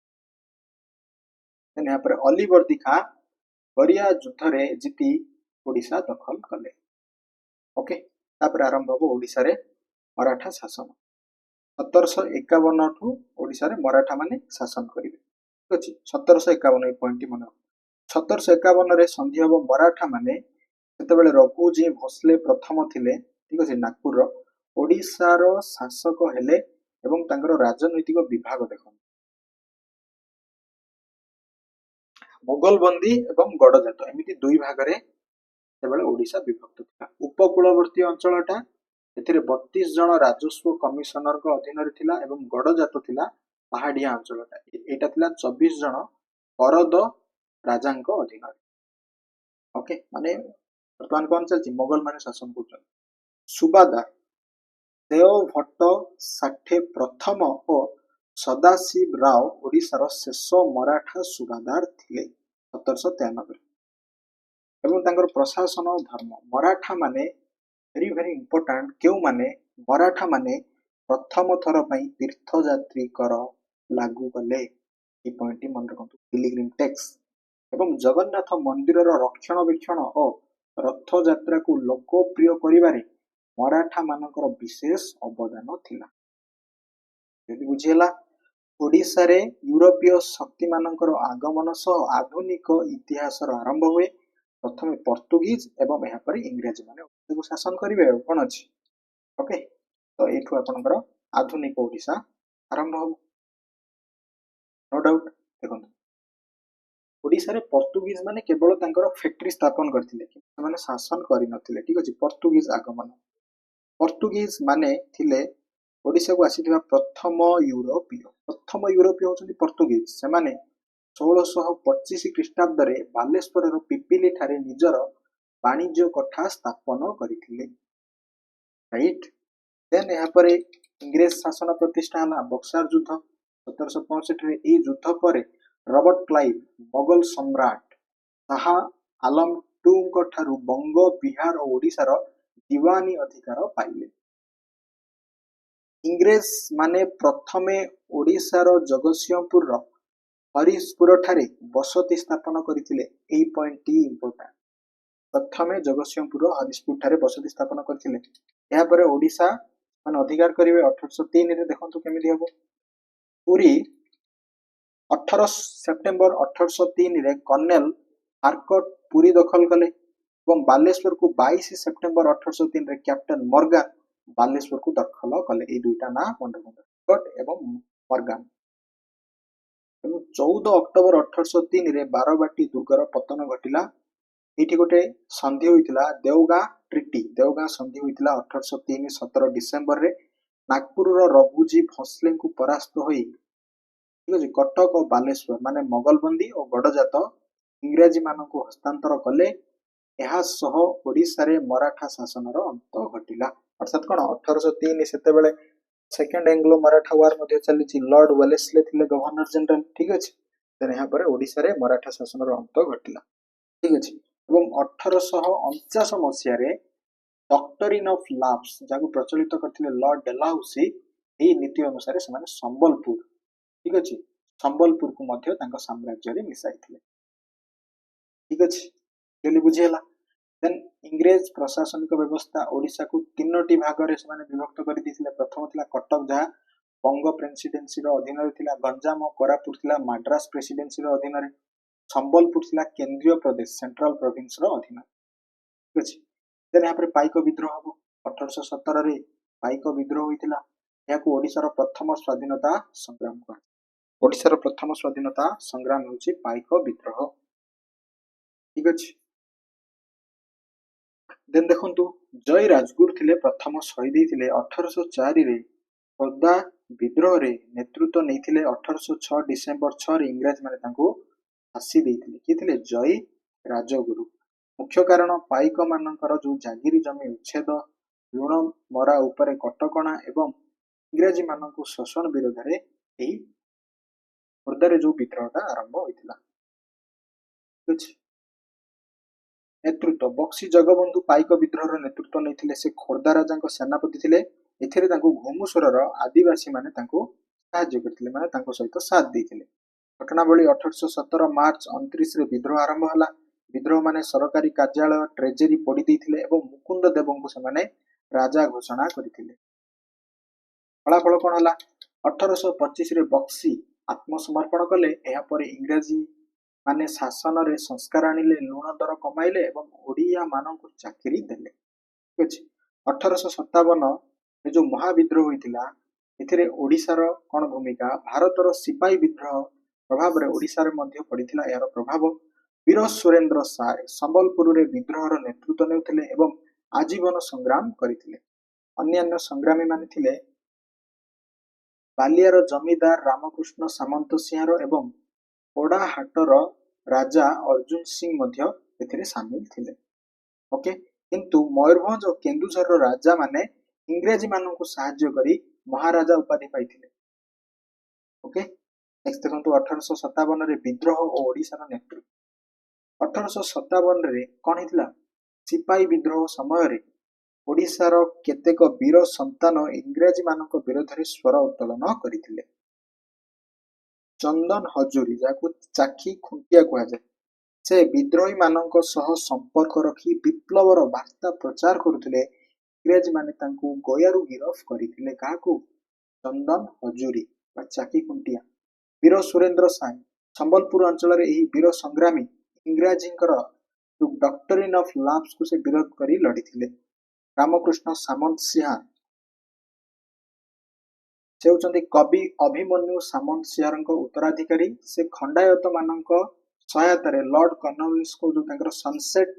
ଏହାପରେ ଅଲିବର୍ଦୀ ଖାଁ ବରିଆ ଯୁଦ୍ଧରେ ଜିତି ଓଡ଼ିଶା ଦଖଲ କଲେ। ଓକେ, ତାପରେ ଆରମ୍ଭ ହବ ଓଡ଼ିଶାରେ ମରାଠା ଶାସନ। 1751ଠୁ ଓଡ଼ିଶାରେ ମରାଠା ମାନେ ଶାସନ କରିବେ। ଠିକ ଅଛି, 1751 ଏଇ ପଏଣ୍ଟଟି ମନେ ରଖ। 1751ରେ ସନ୍ଧି ହବ ମରାଠା ମାନେ, ସେତେବେଳେ ରଘୁଜୀ ଭୋସଲେ ପ୍ରଥମ ଥିଲେ, ଠିକ ଅଛି, ନାଗପୁରର ଓଡ଼ିଶାର ଶାସକ ହେଲେ ଏବଂ ତାଙ୍କର ରାଜନୈତିକ ବିଭାଗ ଦେଖନ୍ତୁ, ମୋଗଲ ବନ୍ଦୀ ଏବଂ ଗଡଜାତ, ଏମିତି ଦୁଇ ଭାଗରେ ସେତେବେଳେ ଓଡ଼ିଶା ବିଭକ୍ତ ଥିଲା। ଉପକୂଳବର୍ତ୍ତୀ ଅଞ୍ଚଳଟା, ଏଥିରେ 32 ଜଣ ରାଜସ୍ୱ କମିଶନରଙ୍କ ଅଧୀନରେ ଥିଲା ଏବଂ ଗଡଜାତ ଥିଲା ପାହାଡିଆ ଅଞ୍ଚଳଟା, ଏଇଟା ଥିଲା 24 ଜଣ କରଦ ରାଜାଙ୍କ ଅଧୀନରେ। ଓକେ, ମାନେ ବର୍ତ୍ତମାନ କଣ ଚାଲିଛି? ମୋଗଲ ମାନେ ଶାସନ କରୁଛନ୍ତି। ସୁବାଦାର ଦେଓଭଟ୍ଟ ଷାଠେ ପ୍ରଥମ ଓ ସଦାଶିବ ରାଓ ଓଡ଼ିଶାର ଶେଷ ମରାଠା ସୁବାଦାର ଥିଲେ 1793। ଏବଂ ତାଙ୍କର ପ୍ରଶାସନ ଧର୍ମ, ମରାଠା ମାନେ ଭେରି ଭେରି ଇମ୍ପୋର୍ଟାଣ୍ଟ, କେଉଁମାନେ? ମରାଠା ମାନେ ପ୍ରଥମ ଥର ପାଇଁ ତୀର୍ଥଯାତ୍ରୀ କର ଲାଗୁ କଲେ। এই ପଏଣ୍ଟଟି ମନେ ରଖନ୍ତୁ, ପିଲିଗ୍ରିମ ଟ୍ୟାକ୍ସ। ଏବଂ ଜଗନ୍ନାଥ ମନ୍ଦିରର ରକ୍ଷଣାବେକ୍ଷଣ ଓ ରଥଯାତ୍ରାକୁ ଲୋକପ୍ରିୟ କରିବାରେ ମରାଠା ମାନଙ୍କର ବିଶେଷ ଅବଦାନ ଥିଲା। ଯଦି ବୁଝିହେଲା, ओडिशा रे यूरोपीय शक्ति मानकर आगमन सह आधुनिक इतिहासर आरंभ हुए। प्रथमे पोर्तुगीज एवं यहाँ पर इंग्रजी माने ओडिशा को शासन करिवे कोन अछि। ओके तो एठु आपनकर आधुनिक ओडिशा आरंभ हो। नो डाउट देखंतु ओडिशा रे पोर्तुगीज माने केवल तांकर फैक्ट्री स्थापन करथिले कि माने शासन करि नथिले। ठीक अछि पोर्तुगीज आगमन पोर्तुगीज माने थिले ओडिशा को आसीथिबा प्रथम यूरोपीय होचंदी पोर्तुगीज से माने 1625 ख्रीष्टाब्द रे बालेश्वर रो पिपिली ठारे निजर वाणिज्य कोठा स्थापन करिथिले। राइट देन यहाँ पर इंग्रेज शासन प्रतिष्ठा हला बक्सार युद्ध 1765 रे एई युद्ध पर रॉबर्ट क्लाइव मोगल सम्राट शाह आलम टूंग ठारू बंग बिहार और ओडिशा रो दीवानी अधिकार पाइले। इंग्रेज माने प्रथमे ओडिशा रो जगतसिंहपुर रो हरिशपुर ठारे बसति स्थापन करथिले। एई पॉइंट टी इंपोर्टेंट प्रथमे जगतसिंहपुर हरिशपुर ठारे बसति स्थापन करथिले। यहाँ पर ओडिशा मान अधिकार करिवे 1803 रे देखंतु केमिति हबो। पुरी 18 सेप्टेम्बर 1803 रे कर्नेल आर्कट पुरी दखल कले एवं बालेश्वर को 22 सेप्टेम्बर 1803 रे कैप्टन मॉर्गन बालेश्वर को दखल कले। ए दुईटा ना मन आर्कट एवं मॉर्गन 14 अक्टोबर 1803 रे बारबाटी दुर्गर पतन घटिला। एठी गोटे संधि होइतिला देवगां ट्रिटी देवगां संधि होइतिला 1803 17 डिसेंबर रे नागपुर रो रघुजी भोसले को परास्त होई। ठीक अछि कटक और बालेश्वर माने मोगलबंदी और गडजात इंग्रजी मानक हस्तांतर कले। एहा सह ओडिशा रे मराठा शासन रो अंत घटिला। अर्थात कोन 1803 सेते बेले सेकंड एंग्लो मराठा वार मध्ये चलीची लॉर्ड वेलेस्ले थिले गवर्नर जनरल। ठीक अछि देन यहाँ पर ओडिशा रे मराठा शासन रो अंत घटिला। ठीक अछि एवं 1849 मसिया रे डॉक्ट्रिन ऑफ लैप्स जाको प्रचलित करथिले लॉर्ड डेलाउसी एई नीति अनुसार से माने संबलपुर ठीक अछि संबलपुर को मध्य तांका साम्राज्य रे मिसाइथिले। ठीक अछि जल्दी बुझियला। देन इंग्रेज प्रशासनिक व्यवस्था ओडिशा को तीनोटी भाग रे से माने विभक्त करि दिथिले। प्रथम थिला कटक जहा बंग प्रेसिडेंसी रो अधीन रे थिला। गंजाम और कोरापुट थिला मद्रास प्रेसिडेंसी रो अधीन रे। संबलपुर थिला केंद्रीय प्रदेश सेंट्रल प्रोविंस रो अधीन। ठीक अछि देन यहाँ पर पाइक विद्रोह हबो 1817 रे पाइक विद्रोह होइतिला। याको ओडिशा रो प्रथम स्वाधीनता संग्राम कर ओडिशा रो प्रथम स्वाधीनता संग्राम होछि पाइक विद्रोह। ठीक अछि देन देखंतु जय राजगुरु थिले प्रथम शहीद थिले 1804 रे खोर्धा विद्रोह रे नेतृत्व नैथिले। 1806 डिसेंबर 6 रे इंग्रज माने तांको फांसी देइथिले। कि थिले जय राजगुरु। मुख्य कारण पाइक मानकर जो जागिरी जमी उच्छेद ऋण मरा उपरे कटकणा एवं इंग्रजी मानक शोषण विरोध रे एही खोर्धा रे जो विद्रोहटा आरंभ होइतिला। नेतृत्व बक्सी जगबंधु पाइक विद्रोह नेतृत्व नैथिले। से खोर्धा राजा सेनापति थिले। एथिरे तांको घुमुसुरर आदिवासी माने तांको साहाय्य करथिले माने तांको सहित साथ दैथिले। घटनावली 1817 मार्च 29 रे विद्रोह आरंभ हला। विद्रोह माने सरकारी कार्यालय ट्रेजरी पोड़ी दैथिले एवं मुकुंद देवंको से माने राजा घोषणा करथिले। फलाफल कोन हला 1825 रे बक्सी आत्मसमर्पण कले। एहा पर इंग्रजी माने शासन रे संस्कार आनिले लुण दर कमाइले एवं ओडिया मानक चाकरी देले। ठीक अछि 1857 ए जो महाविद्रोह होइतिला एथिरे ओडिसा रो कोन भूमिका भारत रो सिपाही विद्रोह प्रभाव रे ओडिसा रे मध्य पड़िथिला। यार प्रभाव वीर सुरेंद्र साय संबलपुर रे विद्रोह रो नेतृत्व नेउथिले एवं आजीवन संग्राम करिथिले। अन्य संग्रामी माने थिले बालियार जमीदार रामकृष्ण सामंत सिंहार एवं ओडाहाटर राजा अर्जुन सिंह मध्य एथिरे शामिल थिले। ओके किंतु मयूरभंज और केन्दुझर राजा माने इंग्रजी मानकु सहाय्य करी महाराजा उपाधि पाइथिले। ओके नेक्स्ट देखंतु 1857 रे विद्रोह और ओडिसा रो नेतृत्व 1857 रे कोन हितला सिपाही विद्रोह समय रे ओडिसा रो केतेक वीर संतान इंग्रजी मानक विरोध रे स्वर उत्तोलन करिथिले। चंदन हजूरी जाकु चाखी खुंटिया कहा जाय से विद्रोही मानक सह संपर्क रखी विप्लवर वार्ता प्रचार करुथिले। इंग्रजी माने तांकु गयारु गिरफ करिथिले। काहाकु चंदन हजूरी ବା ଚାକି ଖୁଣ୍ଟିଆ वीर सुरेंद्र साई संबलपुर अंचल वीर संग्रामी इंग्राजींकर जो डॉक्टरीन ऑफ लॉस को से विरोध करी लड़ी रामकृष्ण सामंत सिंह से होचंदी कवि अभिमन्यु सामंत सिंह उत्तराधिकारी से खंडायत मानक सहायतार लॉर्ड कॉर्नवालिस को जो तांकर सनसेट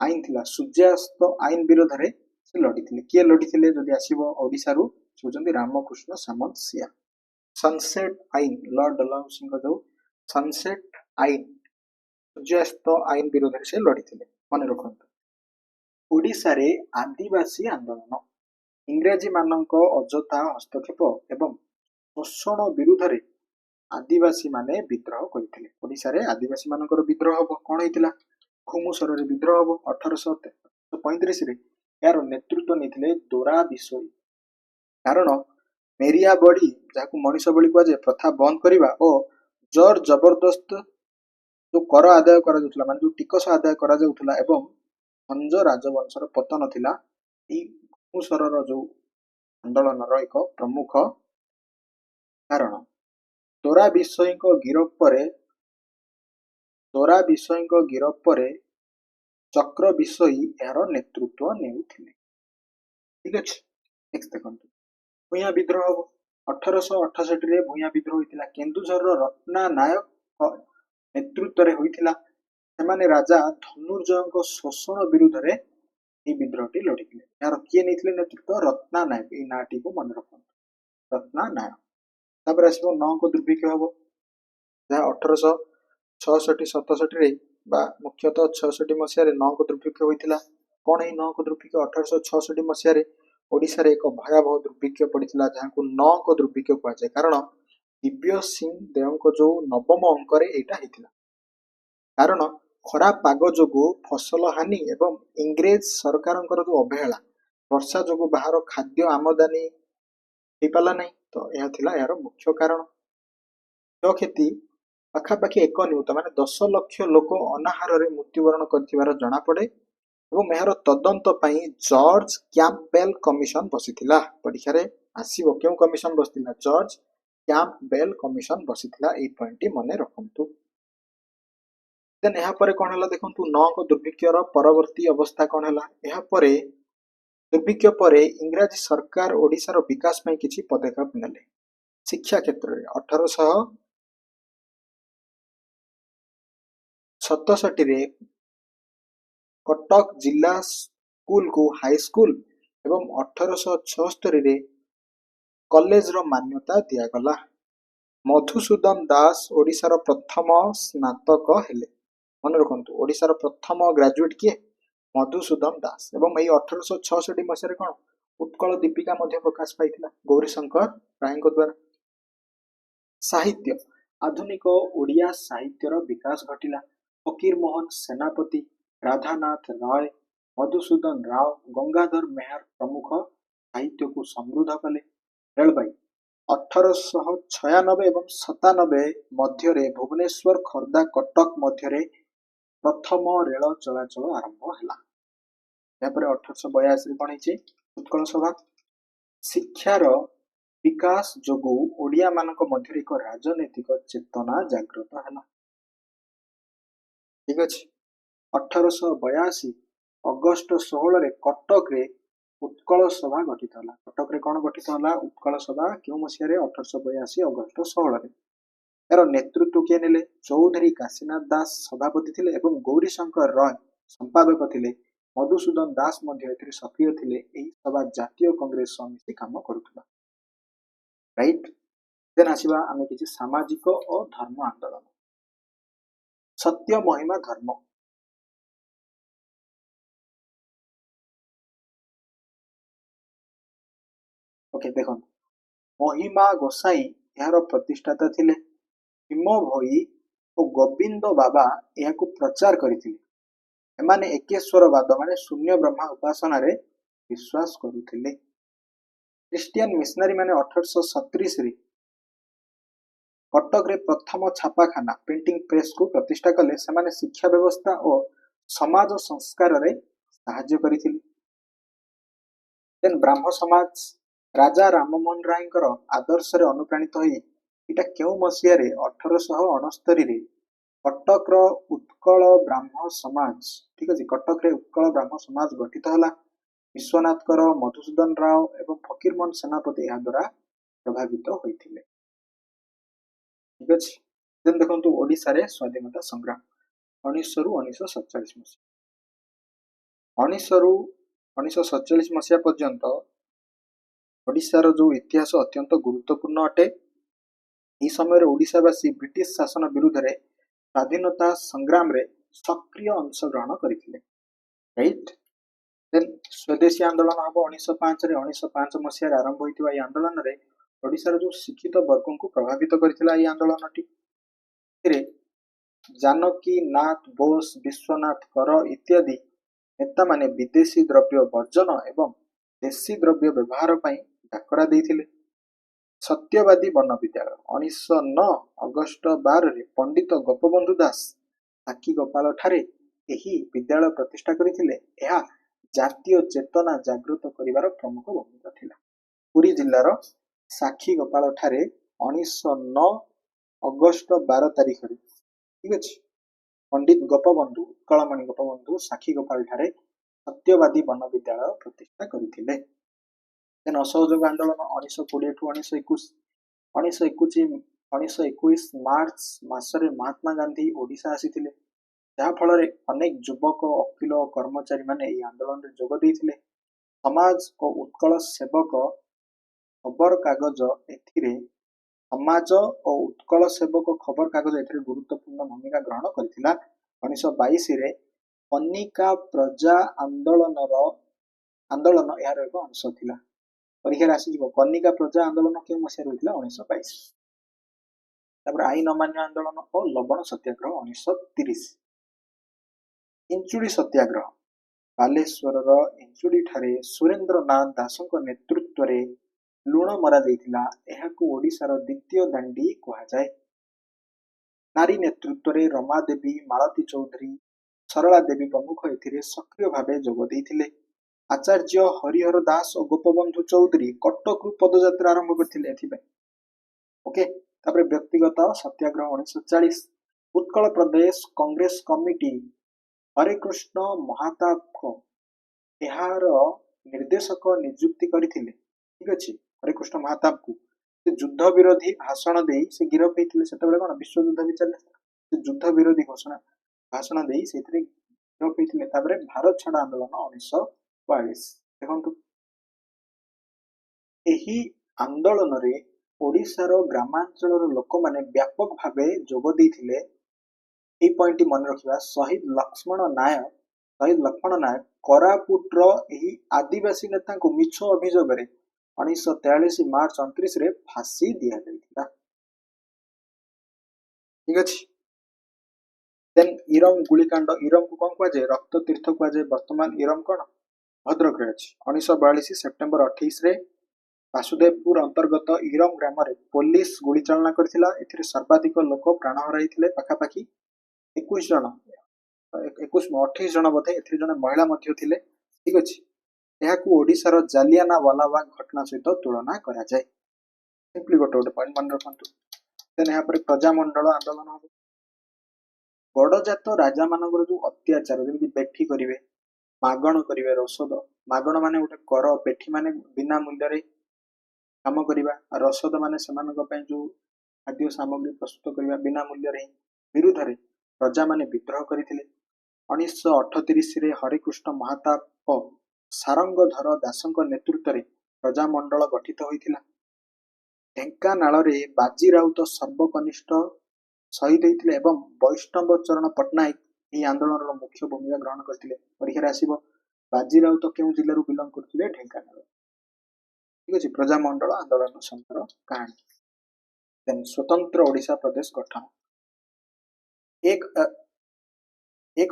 आईन थिला सूर्यास्त आईन विरोध में से लड़ी किए लड़ी जदि आसो ओडिशा रु से होचंदी रामकृष्ण सामंत सिंह सनसेट आईन लॉर्ड डलहौसी जो सनसेट आईन सूर्यास्त आईन विरोध में से लड़ी मन रखु ओडिशा रे आदिवासी आंदोलन इंग्राजी मानक अजथा हस्तक्षेप एवं शोषण विरुद्ध रे आदिवासी माने विद्रोह करथिले ओडिशा रे आदिवासी मानकर विद्रोह कोन हेतिला खुमुसर रे विद्रोह 1835 रे यार नेतृत्व नेथिले दोरा बिसोई कारण मेरिया बड़ी जाकु मनीष बड़ी कुआ जे प्रथा बंद करिवा ओ जोर जबरदस्त जो कर आदाय करा जाउथला माने जो टिकस आदाय करा जाउथला एवं भंज राजवंशर पतन थिला ई खुमुसरर जो आंदोलनर एक प्रमुख कारण दोरा विषयीको गिरफ परे चक्र विषयी यार नेतृत्व नेउथिले ठीक अछि नेक्स्ट देखंतु भूया विद्रोह 1868 रे भूया विद्रोह होइतिला केन्दुझर रत्ना नायक नेतृत्व रे होइतिला सेमाने राजा धनुर्जयଙ୍କ शोषण विरुद्ध रे ई विद्रोहटी लड़िथिले यार किए नेथिले नेतृत्व रत्ना नायक ई नाटी को मन रखंतु रत्ना नायक तापर आसबो 9 को दुर्भिक्ष हबो जहा 1866-67 रे बा मुख्यतः 66 मसिया रे 9 को दुर्भिक्ष होइतिला कोन ए 9 को दुर्भिक्ष 1866 मसिया रे ओडिशा रे एक भयावह दुर्भिक्ष पड़ितिला जहा को 9 को दुर्भिक्ष कहै छै कारण दिव्य सिंह देव को जो नवम अंक रे एटा हितिला कारण खराब पाग जोगु फसल हानि एवं इंग्रेज सरकारंकर जो अवहेला वर्षा जोगु बाहर खाद्य आमदानी हे पाला नहीं तो यह थिला यार मुख्य कारण क्षति पाखापाखि 1 नियुत माने 10 लाख लोक अनाहार रे मृत्युवरण करथिबार जणा पड़े एवं एहार तदंत पई जॉर्ज कैंपबेल कमिशन बसिथिला परीक्षा रे आसीबो केउ कमिशन बसिथिला जॉर्ज कैंपबेल कमिशन बसिथिला ए पॉइंट मने रखंतु देन यहाँ पर कौन है देखु 9 को दुर्भिक्षर परवर्ती अवस्था कौन है यहाँ पर दुर्भिक्ष पर इंग्राजी सरकार ओडिशार विकास में किसी पदक्षेप नेले शिक्षा क्षेत्र में 1867 रे कटक जिला स्कूल को हाई स्कूल एवं 1876 रे कॉलेज रो मान्यता दिया गला मधुसूदन दास ओडिशार प्रथम स्नातक हेले मन रखु ओडिशार प्रथम ग्रेजुएट किए मधुसूदन दास एवं यही 1866 मसीह कौन उत्कल दीपिका प्रकाश पाई गौरीशंकर राय द्वारा साहित्य आधुनिक ओडिया साहित्यर विकास घटिला फकीर मोहन सेनापति राधानाथ राय मधुसूदन राव गंगाधर मेहर प्रमुख साहित्य को समृद्ध कले रेलबाई 1896 एवं 97 मध्य भुवनेश्वर खर्दा कटक मध्य प्रथम रेल चलाचल आरंभ है 1882 कौन है उत्कल सभा शिक्षार विकास जोगु ओडिया मानक मध्य एक राजनैतिक चेतना जागृत है ठीक अच्छे 1882 अगस्ट 16 रे कटक रे उत्कल सभा गठित होला कटक रे कौन गठित होला उत्कल सभा क्यों मसीह 1882 अगस्ट 16 रे यार नेतृत्व किए नेले चौधरी काशीनाथ दास सभापति थिले एवं गौरीशंकर रॉय संपादक थिले मधुसूदन दास मध्य एथिरे सक्रिय थिले एही सभा जातीय कांग्रेस समिति काम करुथला राइट देन आसीबा आमे किछि सामाजिक और धर्म आंदोलन सत्य महिमा धर्म ओके देखो महिमा गोसाई यार प्रतिष्ठाता थिले हिम भई और गोविंद बाबा यह प्रचार करथिले एमाने एकेश्वरवाद माने शून्य ब्रह्मा उपासना रे विश्वास करुथिले क्रिश्चियन मिशनरी माने 1837 रे कटक रे प्रथम छापाखाना प्रिंटिंग प्रेस को प्रतिष्ठा कले से माने शिक्षा व्यवस्था और समाज संस्कार रे साहाय्य करिथिले देन ब्राह्म समाज राजा राममोहन रायଙ୍କର ଆଦର୍ଶରେ ଅନୁପ୍ରାଣିତ ହୋଇ ଏଇଟା କେଉଁ ମସିହାରେ 1869 କଟକର ଉତ୍କଳ ବ୍ରାହ୍ମ ସମାଜ, ଠିକ ଅଛି, କଟକରେ ଉତ୍କଳ ବ୍ରାହ୍ମ ସମାଜ ଗଠିତ ହେଲା। ବିଶ୍ୱନାଥଙ୍କର, ମଧୁସୂଦନ ରାଓ ଏବଂ ଫକୀରମୋହନ ସେନାପତି ଏହା ଦ୍ୱାରା ପ୍ରଭାବିତ ହୋଇଥିଲେ। ଠିକ ଅଛି। ଦେନ୍ ଦେଖନ୍ତୁ ଓଡ଼ିଶାରେ ସ୍ୱାଧୀନତା ସଂଗ୍ରାମ 1900 ରୁ 1947 ମସିହା। 1900 ରୁ 1947 ମସିହା ପର୍ଯ୍ୟନ୍ତ ଓଡ଼ିଶାର ଯେଉଁ ଇତିହାସ ଅତ୍ୟନ୍ତ ଗୁରୁତ୍ୱପୂର୍ଣ୍ଣ ଅଟେ। ଏହି ସମୟରେ ଓଡ଼ିଶାବାସୀ ବ୍ରିଟିଶ ଶାସନ ବିରୁଦ୍ଧରେ ସ୍ୱାଧୀନତା ସଂଗ୍ରାମରେ ସକ୍ରିୟ ଅଂଶଗ୍ରହଣ କରିଥିଲେ। ରାଇଟ୍। ଦେନ୍ ସ୍ୱଦେଶୀ ଆନ୍ଦୋଳନ ହେବ 1905 ରେ। 1905 ମସିହାରେ ଆରମ୍ଭ ହୋଇଥିବା ଏହି ଆନ୍ଦୋଳନରେ ଓଡ଼ିଶାର ଯେଉଁ ଶିକ୍ଷିତ ବର୍ଗଙ୍କୁ ପ୍ରଭାବିତ କରିଥିଲା ଏହି ଆନ୍ଦୋଳନଟି। ଏଥିରେ ଜାନକୀ ନାଥ ବୋଷ, ବିଶ୍ୱନାଥ କର ଇତ୍ୟାଦି ନେତାମାନେ ବିଦେଶୀ ଦ୍ରବ୍ୟ ବର୍ଜନ ଏବଂ ଦେଶୀ ଦ୍ରବ୍ୟ ବ୍ୟବହାର ପାଇଁ ଡାକରା ଦେଇଥିଲେ। ସତ୍ୟବାଦୀ ବନ ବିଦ୍ୟାଳୟ 1909 ଅଗଷ୍ଟ 12 ପଣ୍ଡିତ ଗୋପବନ୍ଧୁ ଦାସ ସାକ୍ଷୀଗୋପାଳ ଠାରେ ଏହି ବିଦ୍ୟାଳୟ ପ୍ରତିଷ୍ଠା କରିଥିଲେ। ଏହା ଜାତୀୟ ଚେତନା ଜାଗୃତ କରିବାର ପ୍ରମୁଖ ଭୂମିକା ଥିଲା। ପୁରୀ ଜିଲ୍ଲାର ସାକ୍ଷୀଗୋପାଳ ଠାରେ 1909 ଅଗଷ୍ଟ 12 ତାରିଖରେ, ଠିକ ଅଛି, ପଣ୍ଡିତ ଗୋପବନ୍ଧୁ, ଉତ୍କଳମଣି ଗୋପବନ୍ଧୁ ସାକ୍ଷୀଗୋପାଳ ଠାରେ ସତ୍ୟବାଦୀ ବନ ବିଦ୍ୟାଳୟ ପ୍ରତିଷ୍ଠା କରିଥିଲେ। ଦେନ୍ ଅସହଯୋଗ ଆନ୍ଦୋଳନ 1920 ଠୁ 1921। 1921 ମାର୍ଚ୍ଚ ମାସରେ ମହାତ୍ମା ଗାନ୍ଧୀ ଓଡ଼ିଶା ଆସିଥିଲେ, ଯାହାଫଳରେ ଅନେକ ଯୁବକ, ଓକିଲ ଓ କର୍ମଚାରୀମାନେ ଏହି ଆନ୍ଦୋଳନରେ ଯୋଗ ଦେଇଥିଲେ। ସମାଜ ଓ ଉତ୍କଳ ସେବକ ଖବରକାଗଜ ଏଥିରେ ଗୁରୁତ୍ୱପୂର୍ଣ୍ଣ ଭୂମିକା ଗ୍ରହଣ କରିଥିଲା। 1922 କନିକା ପ୍ରଜା ଆନ୍ଦୋଳନ ଏହାର ଏକ ଅଂଶ ଥିଲା। ପରୀକ୍ଷାରେ ଆସିଯିବ କନିକା ପ୍ରଜା ଆନ୍ଦୋଳନ କେଉଁ ମସିହାରେ ହୋଇଥିଲା? 1922। ତାପରେ ଆଇନ ଅମାନ୍ୟ ଆନ୍ଦୋଳନ ଓ ଲବଣ ସତ୍ୟାଗ୍ରହ 1930। ଇଞ୍ଚୁଡ଼ି ସତ୍ୟାଗ୍ରହ ବାଲେଶ୍ୱରର ଇଞ୍ଚୁଡ଼ି ଠାରେ ସୁରେନ୍ଦ୍ରନାଥ ଦାସଙ୍କ ନେତୃତ୍ୱରେ ଲୁଣ ମରାଯାଇଥିଲା। ଏହାକୁ ଓଡ଼ିଶାର ଦ୍ୱିତୀୟ ଦାଣ୍ଡି କୁହାଯାଏ। ନାରୀ ନେତୃତ୍ୱରେ ରମାଦେବୀ, ମାଳତୀ ଚୌଧୁରୀ, ସରଳା ଦେବୀ ପ୍ରମୁଖ ଏଥିରେ ସକ୍ରିୟ ଭାବେ ଯୋଗ ଦେଇଥିଲେ। ଆଚାର୍ଯ୍ୟ ହରିହର ଦାସ ଓ ଗୋପବନ୍ଧୁ ଚୌଧୁରୀ କଟକରୁ ପଦଯାତ୍ରା ଆରମ୍ଭ କରିଥିଲେ ଏଥିପାଇଁ। ଓକେ। ତାପରେ ବ୍ୟକ୍ତିଗତ ସତ୍ୟାଗ୍ରହ 1940। ଉତ୍କଳ ପ୍ରଦେଶ କଂଗ୍ରେସ କମିଟି ହରେକୃଷ୍ଣ ମହାତାବଙ୍କ ଏହାର ନିର୍ଦ୍ଦେଶକ ନିଯୁକ୍ତି କରିଥିଲେ। ଠିକ ଅଛି, ହରେକୃଷ୍ଣ ମହାତାବଙ୍କୁ ସେ ଯୁଦ୍ଧ ବିରୋଧୀ ଭାଷଣ ଦେଇ ସେ ଗିରଫ ହେଇଥିଲେ। ସେତେବେଳେ କଣ ବିଶ୍ୱଯୁଦ୍ଧ ବି ଚାଲିଥିଲା। ସେ ଯୁଦ୍ଧ ବିରୋଧୀ ଭାଷଣ ଦେଇ ସେଥିରେ ଗିରଫ ହେଇଥିଲେ। ତାପରେ ଭାରତ ଛାଡ ଆନ୍ଦୋଳନ 1942। ଦେଖନ୍ତୁ ଏହି ଆନ୍ଦୋଳନରେ ଓଡ଼ିଶାର ଗ୍ରାମାଞ୍ଚଳର ଲୋକମାନେ ବ୍ୟାପକ ଭାବେ ଯୋଗ ଦେଇଥିଲେ। এই ପଏଣ୍ଟଟି ମନେ ରଖିବା। ଶହୀଦ ଲକ୍ଷ୍ମଣ ନାୟକ କୋରାପୁଟର ଏହି ଆଦିବାସୀ ନେତାଙ୍କୁ ମିଛ ଅଭିଯୋଗରେ 1943 ମାର୍ଚ୍ଚ 29 ଫାଶୀ ଦିଆଯାଇଥିଲା। ଠିକ ଅଛି। ଦେନ୍ ଇରମ ଗୁଳିକାଣ୍ଡ, ଇରମକୁ କଣ କୁହାଯାଏ? ରକ୍ତ ତୀର୍ଥ କୁହାଯାଏ। ବର୍ତ୍ତମାନ ଇରମ କଣ? ଭଦ୍ରକରେ ଅଛି। 1942 ସେପ୍ଟେମ୍ବର 28 ବାସୁଦେବପୁର ଅନ୍ତର୍ଗତ ଇରମ ଗ୍ରାମରେ ପୋଲିସ ଗୁଳିଚାଳନା କରିଥିଲା। ଏଥିରେ ସର୍ବାଧିକ ଲୋକ ପ୍ରାଣ ହରାଇଥିଲେ। ପାଖାପାଖି 28 ଜଣ ବୋଧେ, ଏଥିରେ ଜଣେ ମହିଳା ମଧ୍ୟ ଥିଲେ। ଠିକ ଅଛି। ଏହାକୁ ଓଡ଼ିଶାର ଜାଲିଆନାୱାଲାବାଗ ଘଟଣା ସହିତ ତୁଳନା କରାଯାଏ। ସିମ୍ପଲି ଗୋଟେ ପଏଣ୍ଟ ମନେ ରଖନ୍ତୁ। ଦେନ୍ ଏହାପରେ ପ୍ରଜାମଣ୍ଡଳ ଆନ୍ଦୋଳନ ହେବ। ଗଡ଼ଜାତ ରାଜାମାନଙ୍କର ଯୋଉ ଅତ୍ୟାଚାର, ଯେମିତି ବେଠି କରିବେ, ମାଗଣ କରିବେ, ରସଦ ମାଗଣ ମାନେ ଗୋଟେ କର, ବେଠି ମାନେ ବିନା ମୂଲ୍ୟରେ କାମ କରିବା, ଆଉ ରସଦ ମାନେ ସେମାନଙ୍କ ପାଇଁ ଯୋଉ ଖାଦ୍ୟ ସାମଗ୍ରୀ ପ୍ରସ୍ତୁତ କରିବା ବିନା ମୂଲ୍ୟରେ ବିରୁଦ୍ଧରେ ପ୍ରଜାମାନେ ବିଦ୍ରୋହ କରିଥିଲେ। 1938 ହରେକୃଷ୍ଣ ମହାତାବ ଓ ସାରଙ୍ଗଧର ଦାସଙ୍କ ନେତୃତ୍ୱରେ ପ୍ରଜାମଣ୍ଡଳ ଗଠିତ ହୋଇଥିଲା। ଢେଙ୍କାନାଳରେ ବାଜି ରାଉତ ସର୍ବକନିଷ୍ଠ ଶହୀଦ ହୋଇଥିଲେ ଏବଂ ବୈଷ୍ଣବ ଚରଣ ପଟ୍ଟନାୟକ ଏହି ଆନ୍ଦୋଳନର ମୁଖ୍ୟ ଭୂମିକା ଗ୍ରହଣ କରିଥିଲେ। ପରୀକ୍ଷାରେ ଆସିବ ବାଜି ରାଉତ କେଉଁ ଜିଲ୍ଲାରୁ ବିଲଙ୍ଗ କରୁଥିଲେ? ଢେଙ୍କାନାଳ। ଠିକ ଅଛି। ପ୍ରଜାମଣ୍ଡଳ ଆନ୍ଦୋଳନ ସମୟର କାହାଣୀ। ଦେନ୍ ସ୍ୱତନ୍ତ୍ର ଓଡ଼ିଶା ପ୍ରଦେଶ ଗଠନ। 1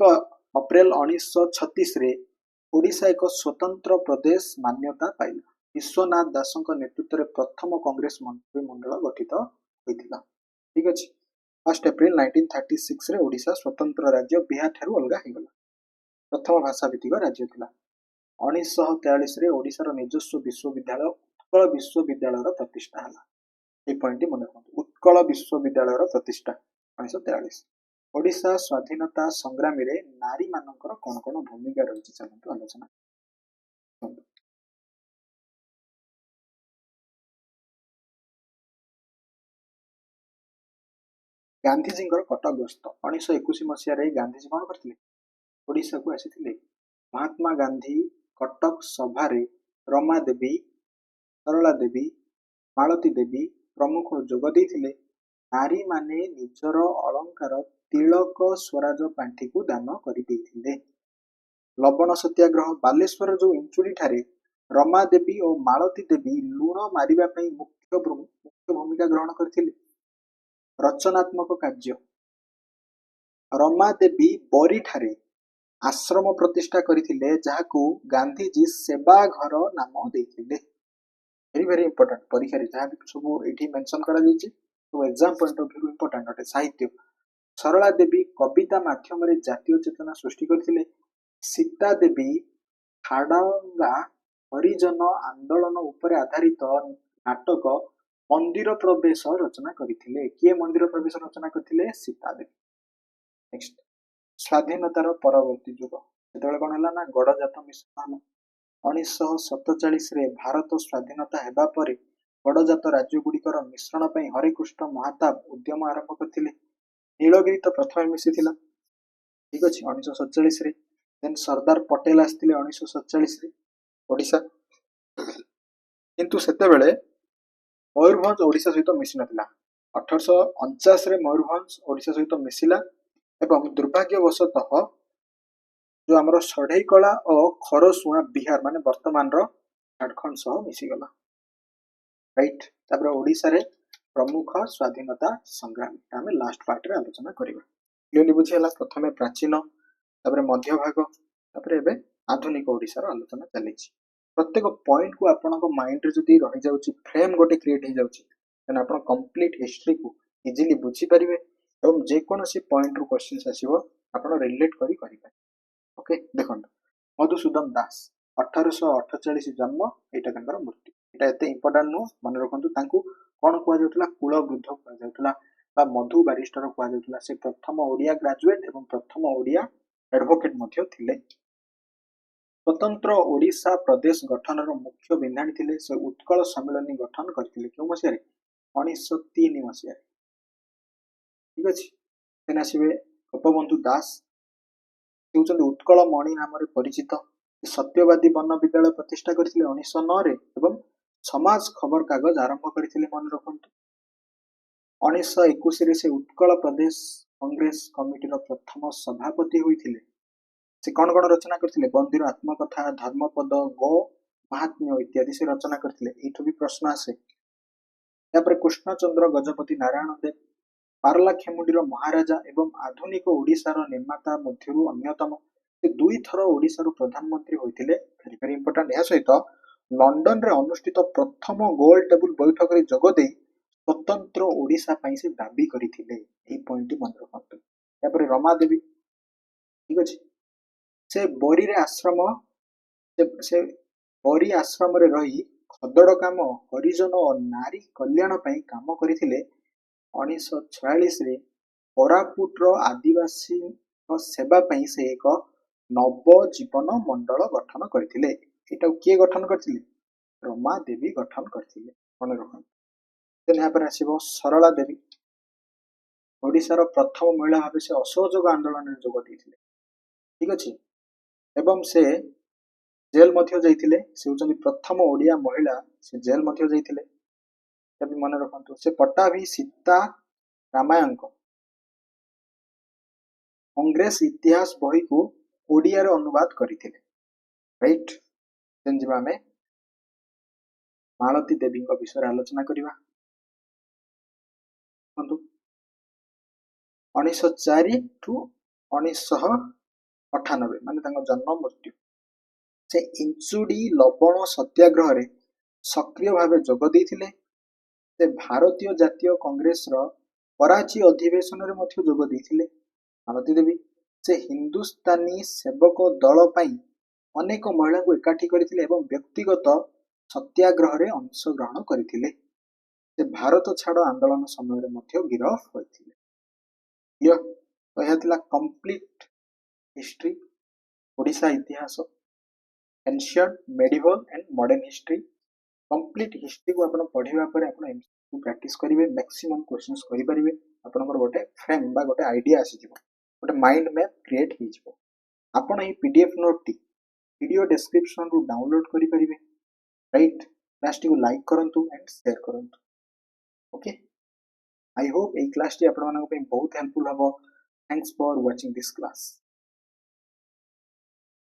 ଅପ୍ରେଲ 1936 ଓଡ଼ିଶା ଏକ ସ୍ୱତନ୍ତ୍ର ପ୍ରଦେଶ ମାନ୍ୟତା ପାଇଲା। ବିଶ୍ୱନାଥ ଦାସଙ୍କ ନେତୃତ୍ୱରେ ପ୍ରଥମ କଂଗ୍ରେସ ମନ୍ତ୍ରିମଣ୍ଡଳ ଗଠିତ ହୋଇଥିଲା। ଠିକ ଅଛି। 1 ଏପ୍ରିଲ 1936 ଓଡ଼ିଶା ସ୍ୱତନ୍ତ୍ର ରାଜ୍ୟ ବିହାର ଠାରୁ ଅଲଗା ହୋଇଗଲା। ପ୍ରଥମ ଭାଷା ଭିତ୍ତିକ ରାଜ୍ୟ ଥିଲା। 1943 ଓଡ଼ିଶାର ନିଜସ୍ୱ ବିଶ୍ୱବିଦ୍ୟାଳୟ उत्कल विश्वविद्यालय प्रतिष्ठा है ये पॉइंट मन रखु उत्कल विश्वविद्यालय प्रतिष्ठा 1943 ओडिशा स्वाधीनता संग्राम रे नारी मानकर कौन कौन भूमिका रही चलते आलोचना गांधीजी कटक गस्त 1921 मसीह गांधीजी कौन करते ओडिशा को आसी महात्मा गांधी कटक सभा रमा देवी सरला देवी मालती देवी प्रमुख जोगदे नारी माने निजर अलंकार तिलक स्वराज पांठी को दान करते लवण सत्याग्रह बालेश्वर जो इंचुड़ी ठारे रमा देवी और मालती देवी लुण मारिबा पई मुख्य भूमिका ग्रहण करथिले रचनात्मक कार्य रमा देवी बरी ठारे आश्रम प्रतिष्ठा करथिले जाहाकू गांधीजी सेवा घर नाम देथिले वेरी वेरी इंपोर्टेंट परीक्षा रे जहां भी सब एठी मेंशन करा जायछि तो exam point of view important अटे साहित्य सरला देवी कविता माध्यम रे जातीय चेतना सृष्टि करथिले सीता देवी खाडंगा हरिजन आंदोलन उपर आधारित नाटक मंदिर प्रवेश रचना करथिले किए मंदिर प्रवेश रचना करथिले सीता देवी नेक्स्ट स्वाधीनतार परवर्ती युग सेतबेले कोन हला ना गडजात मिश्रण 1947 भारत स्वाधीनता हेबा परे गडजात राज्य गुड़िकर मिश्रण पर हरिकृष्ण महाताब उद्यम आरंभ करते नीलगिरी तो प्रथम मिशीला ठीक अच्छे 1947 देन सरदार पटेल आसते 1947 ओडिशा किंतु सेतेबेले मयूरभंज ओडिशा सहित मिसी नथिला 1849 मयूरभंज ओडिशा सहित मिसिला एवं दुर्भाग्यवशतः जो आमर षढ़ईकला और खरसुआ बिहार माने वर्तमान झारखंड सह मिसीगला राइट तापर ओडिशा रे प्रमुख स्वाधीनता संग्राम आम लास्ट पार्ट रे आलोचना करिबा क्लियरली बुझिला प्रथमे प्राचीन तापर मध्य भाग तापर एबे आधुनिक ओडिशा रो आलोचना चलीछि प्रत्येक पॉइंट को आपनको माइंड रे जदी रहि जाउछि फ्रेम गोटे क्रिएट हो जाउछि देन आपण कंप्लीट हिस्ट्री को इजीली बुझी परिबे एवं जे कोनोसी पॉइंट रो क्वेश्चंस आसीबो आपण रिलेट करि परिबे ओके देखो मधुसूदन दास 1848 जन्म यहाँ मृत्यु यहाँ एत इंपोर्टाट नुह मन रखु कौन कहुला कूल वृद्ध कहुला मधु बारिस्टर कहुला से प्रथम ओडिया ग्रेजुएट और प्रथम ओडिया एडवोकेट थिले स्वतंत्र ओडिशा प्रदेश गठन मुख्य बिंधाणी थिले से उत्कल सम्मेलन गठन करथिले क्यों मसीह 1903 मसीह ठीक अच्छे देन आसवे गोपबंधु दास उत्कल मणि नाम परिचित सत्यवादी वन विद्यालय प्रतिष्ठा करथिले 1909 एवं समाज खबर कागज आरंभ करथिले मन रखंतु 1921 से उत्कल प्रदेश कांग्रेस कमिटी प्रथम सभापति होइथिले से कौन कौन रचना करथिले बंदिर आत्मकथा धर्मपद गो महात्म्य इत्यादि से रचना करथिले एठो भी प्रश्न आसे यापर कृष्णचंद्र गजपति नारायण देव पारलाखेमुंडीर महाराजा एवं आधुनिक ओडिशार निर्माता मध्यरु अन्यतम से दुई थर ओडिशार प्रधानमंत्री होइथिले वेरी वेरी इंपोर्टेंट या सहित लंडन रे अनुष्ठित प्रथम गोल टेबल बैठक रे जोग दे स्वतंत्र ओडिशा पई से दाबी करिथिले ए पॉइंट मन रखंतु या पर रमा देवी ठीक अछि से बोरी रे आश्रम से बोरी आश्रम रे रही खदड़ काम हरिजन और नारी कल्याण पई काम करिथिले 1946 कोरापुटर आदिवासी सेवा पई से एक नव जीवन मंडल गठन करथिले एटा किए गठन करथिले रमा देवी गठन करथिले मन रखन देन यहाँ पर आसीबो सरला देवी ओडिशार प्रथम महिला भाव से असहयोग आंदोलन में जोग देथिले ठीक अछि एवं से जेल मध्य जाइथिले से होचनी प्रथम ओडिया महिला से जेल मध्य जाइथिले तभी मन रखंतु से पट्टाभी सीता रामायण कांग्रेस इतिहास बही को ओडिया रे अनुवाद करथिले राइट देन जिबा में मालती देवी को विषय आलोचना करिवा बंधु 1904 टू 1998 माने तांको जन्म मृत्यु से इंचुडी लवण सत्याग्रह रे सक्रिय भाव जोग देथिले से भारतीय जातीय कांग्रेस रो कराची अधिवेशन रे मध्य जोग देथिले मालती देवी से हिंदुस्तानी सेवक दल पई अनेक महिला को एकाठी करथिले एवं व्यक्तिगत ସତ୍ୟାଗ୍ରହରେ ଅଂଶଗ୍ରହଣ କରିଥିଲେ। ସେ ଭାରତ ଛାଡ଼ ଆନ୍ଦୋଳନ ସମୟରେ ମଧ୍ୟ ଗିରଫ ହୋଇଥିଲେ। କ୍ଲିୟର? ତ ଏହା ଥିଲା କମ୍ପ୍ଲିଟ ହିଷ୍ଟ୍ରି, ଓଡ଼ିଶା ଇତିହାସ, ancient, medieval and modern history. Complete ହିଷ୍ଟ୍ରିକୁ ଆପଣ ପଢ଼ିବା ପରେ ଆପଣ ଏମସିକ୍ୟୁ ପ୍ରାକ୍ଟିସ୍ କରିବେ, ମ୍ୟାକ୍ସିମମ୍ କ୍ୱେଶ୍ଚନ୍ସ କରିପାରିବେ, ଆପଣଙ୍କର ଗୋଟେ ଫ୍ରେମ୍ ବା ଗୋଟେ ଆଇଡ଼ିଆ ଆସିଯିବ, ଗୋଟେ ମାଇଣ୍ଡ ମ୍ୟାପ୍ କ୍ରିଏଟ୍ ହେଇଯିବ। ଆପଣ ଏହି PDF ନୋଟ୍ଟି ଭିଡ଼ିଓ ଡେସ୍କ୍ରିପ୍ସନରୁ ଡାଉନଲୋଡ୍ କରିପାରିବେ, ରାଇଟ୍? କ୍ଲାସଟିକୁ ଲାଇକ୍ କରନ୍ତୁ ଆଣ୍ଡ ସେୟାର କରନ୍ତୁ। ଓକେ, ଆଇ ହୋପ୍ ଏହି କ୍ଲାସଟି ଆପଣମାନଙ୍କ ପାଇଁ ବହୁତ ହେଲ୍ପଫୁଲ୍ ହେବ। Thanks for watching this class.